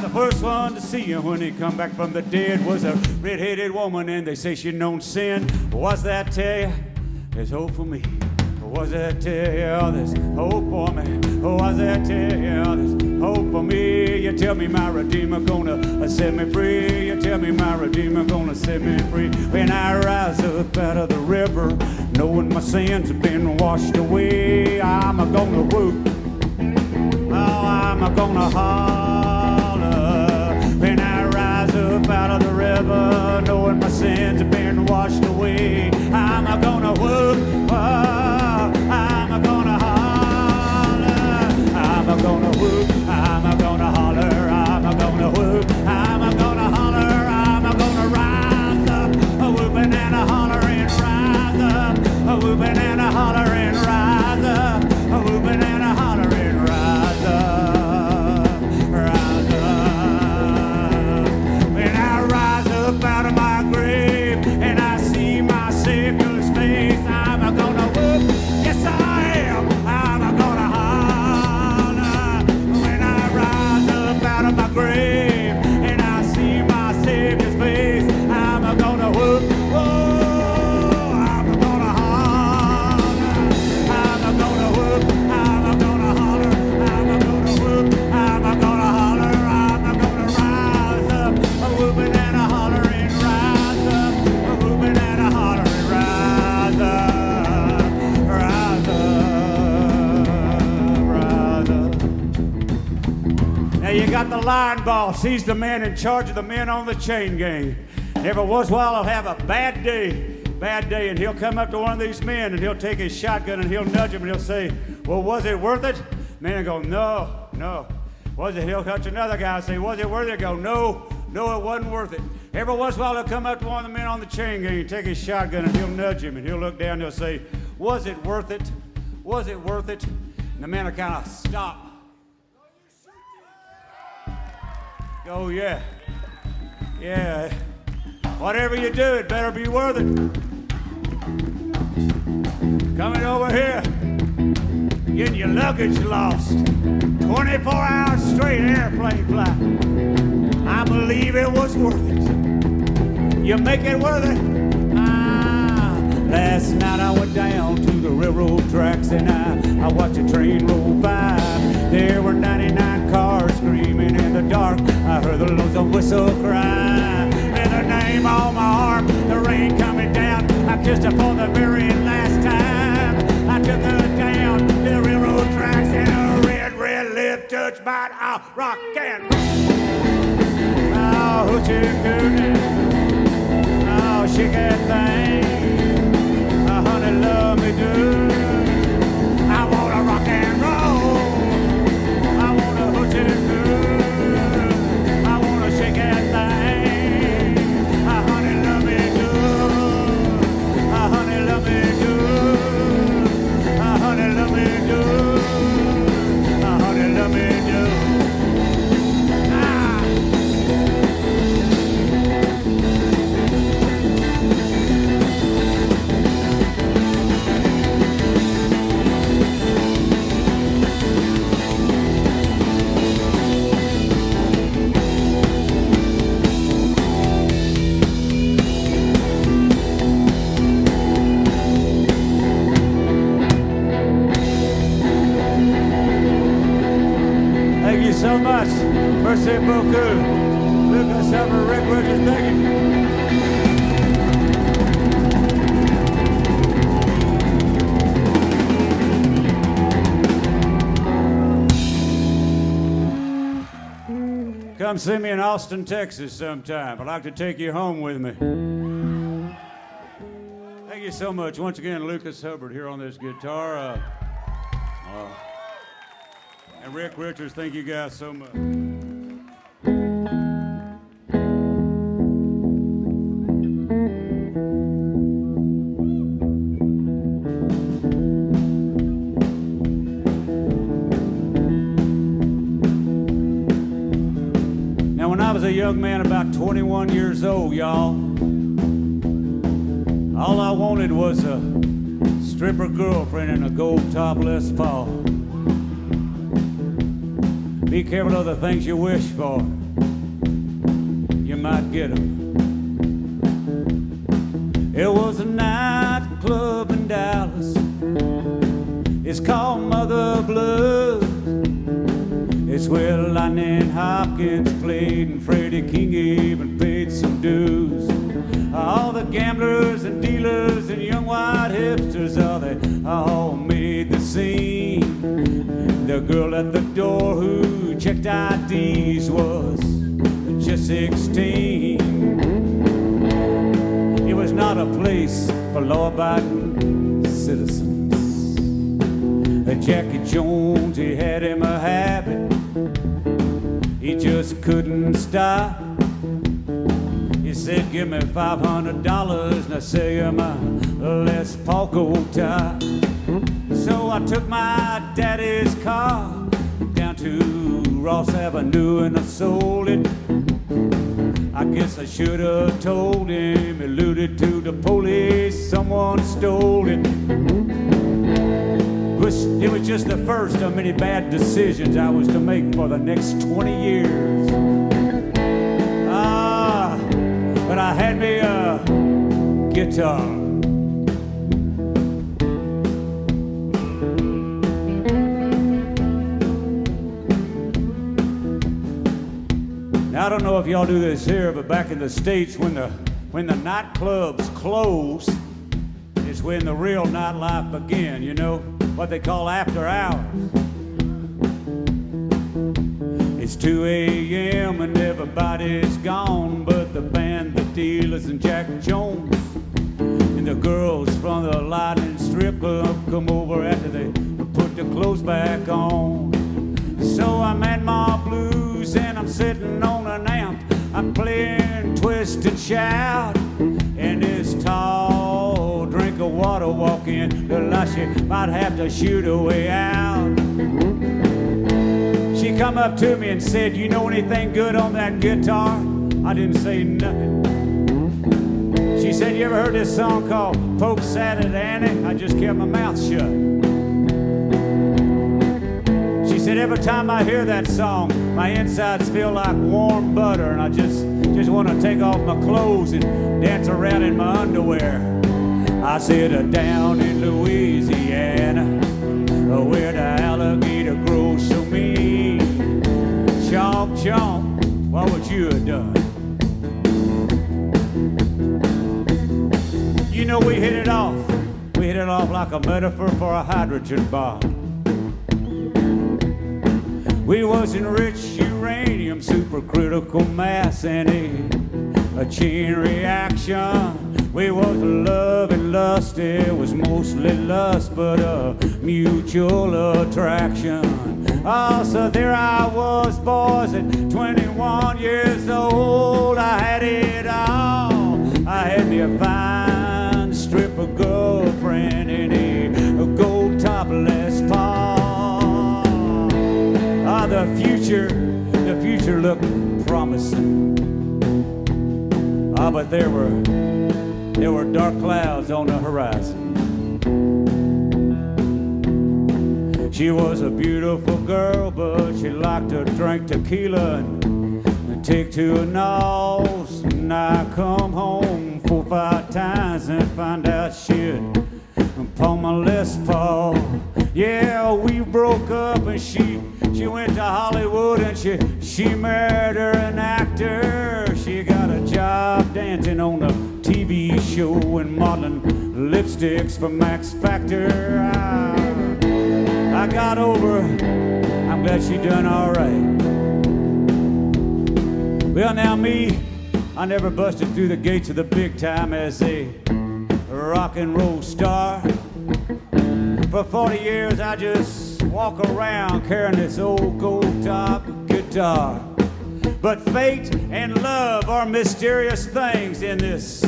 The first one to see him when he come back from the dead was a red-headed woman, and they say she known sin. What's that tell you? There's hope for me. What's that tell you? There's hope for me. What's that tell you? There's hope for me. You tell me my Redeemer gonna set me free. You tell me my Redeemer gonna set me free. When I rise up out of the river, knowing my sins have been washed away, I'm gonna whoop. I'm gonna holler when I rise up out of the river, knowing my sins have been washed away. I'm gonna whoop, I'm gonna holler, I'm gonna whoop, I'm gonna holler, I'm gonna whoop, I'm gonna holler, I'm gonna rise up, a whooping and a hollering, rise up, a whooping and a hollering, rise up, a whooping and a hollering, rise up. Out of my grave and I see my Savior's face, I'm gonna whoop, yes I am, I'm gonna holler. When I rise up out of my grave and I see my Savior's face, I'm gonna whoop, oh, I'm gonna holler, I'm gonna whoop, I'm gonna holler, I'm gonna whoop, I'm gonna holler, I'm gonna rise up, whooping and a holler. You got the line boss. He's the man in charge of the men on the chain gang. Every once in a while he'll have a bad day, and he'll come up to one of these men and he'll take his shotgun and he'll nudge him and he'll say, well, was it worth it? Man will go, no. Was it? He'll touch another guy and say, was it worth it? He'll go, no, it wasn't worth it. Every once in a while he'll come up to one of the men on the chain gang and take his shotgun and he'll nudge him and he'll look down and he'll say, was it worth it? Was it worth it? And the man will kind of stop. Oh, yeah. Whatever you do, it better be worth it. Coming over here, getting your luggage lost. 24 hours straight airplane flight. I believe it was worth it. You make it worth it? Last night I went down to the railroad tracks and I watched a train roll by. There were 99 cars screaming in the dark. I heard the lonesome whistle cry. With her name on my arm, the rain coming down. I kissed her for the very last time. I took her down the railroad tracks and her red lip touched by rock and roll. Oh, hoochie coochie. Oh, shake that thing. Honey, love me do. I wanna rock and roll. I wanna hoochie coo. I wanna shake that thing. Honey, love me do. Honey, love me do. Honey, love me do. Honey, love me do. you so much. Merci beaucoup. Lucas Hubbard, Rick Richards, thank you. Come see me in Austin, Texas sometime. I'd like to take you home with me. Thank you so much. Once again, Lucas Hubbard here on this guitar. And Rick Richards, thank you guys so much. Now, when I was a young man, about 21 years old, y'all, all I wanted was a stripper girlfriend and a gold top Les Paul. Be careful of the things you wish for. You might get them. It was a nightclub in Dallas. It's called Mother Blood. It's where Lightning Hopkins played and Freddie King even paid some dues. All the gamblers and dealers and young white hipsters, they all made the scene. The girl at the door who checked IDs was just 16. It was not a place for law-abiding citizens. Jackie Jones, he had him a habit. He just couldn't stop. He said, give me $500 and I'll sell you my Les Paul gold tie. So I took my daddy's car down to Ross Avenue and I sold it. I guess I should have told him, alluded to the police, someone stole it. It was just the first of many bad decisions I was to make for the next 20 years. But I had me a guitar. Now I don't know if y'all do this here, but back in the States, when the nightclubs close, is when the real nightlife began, you know, what they call after hours. It's 2 a.m. and everybody's gone, but the band, the dealers, and Jack Jones and the girls from the Lightning Strip Club come over after they put the clothes back on. So I'm at my blues and I'm sitting on an amp. I'm playing Twist and Shout, and this tall drink of water walk in, look like she might have to shoot her way out. She come up to me and said, you know anything good on that guitar? I didn't say nothing. She said, you ever heard this song called Poke Sat at Annie? I just kept my mouth shut. She said, every time I hear that song, my insides feel like warm butter, and I just want to take off my clothes and dance around in my underwear. I said, down in Louisiana, where the alligator grows so mean. Chomp, chomp, what would you have done? You know, we hit it off. We hit it off like a metaphor for a hydrogen bomb. We was in rich uranium, supercritical mass, and a chain reaction. We was love and lust, it was mostly lust, but a mutual attraction. Oh, so there I was, boys, at 21 years old. I had it all. I had me a fine stripper girlfriend and a gold top Les Paul. Ah, the future looked promising. Ah, but there were dark clouds on the horizon. She was a beautiful girl, but she liked to drink tequila and take to her nose. And I come home 4 or 5 times and find out she'd pawn my Les Paul. Yeah, we broke up and she She went to Hollywood and she married her an actor. She got a job dancing on a TV show and modeling lipsticks for Max Factor. I got over her. I'm glad she done all right. Well, now me, I never busted through the gates of the big time as a rock and roll star. For 40 years I just walk around carrying this old gold top guitar. But fate and love are mysterious things in this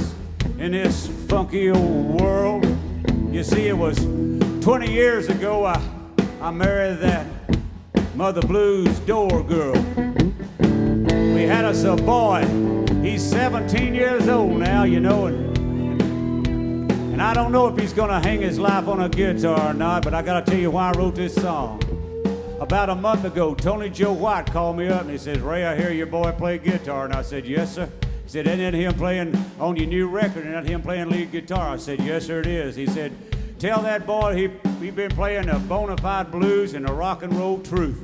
funky old world. You see, it was 20 years ago I married that Mother Blues door girl. We had us a boy. He's 17 years old now, you know, and I don't know if he's gonna hang his life on a guitar or not, but I gotta tell you why I wrote this song. About a month ago, Tony Joe White called me up and he says, "Ray, I hear your boy play guitar." And I said, "Yes, sir." He said, "Isn't it him playing on your new record? Isn't that him playing lead guitar?" I said, "Yes, sir, it is." He said, "Tell that boy he been playing the bona fide blues and the rock and roll truth."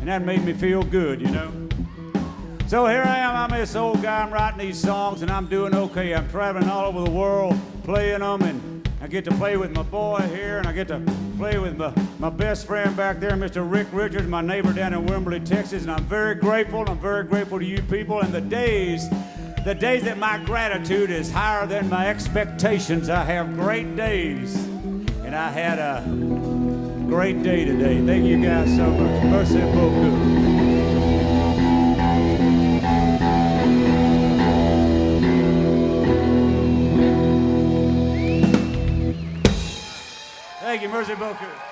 And that made me feel good, you know. So here I am, I'm this old guy, I'm writing these songs and I'm doing okay. I'm traveling all over the world playing them, and I get to play with my boy here, and I get to play with my best friend back there, Mr. Rick Richards, my neighbor down in Wimberley, Texas, and I'm very grateful to you people. And the days that my gratitude is higher than my expectations, I have great days, and I had a great day today. Thank you guys so much. Merci beaucoup. Thank you, merci beaucoup.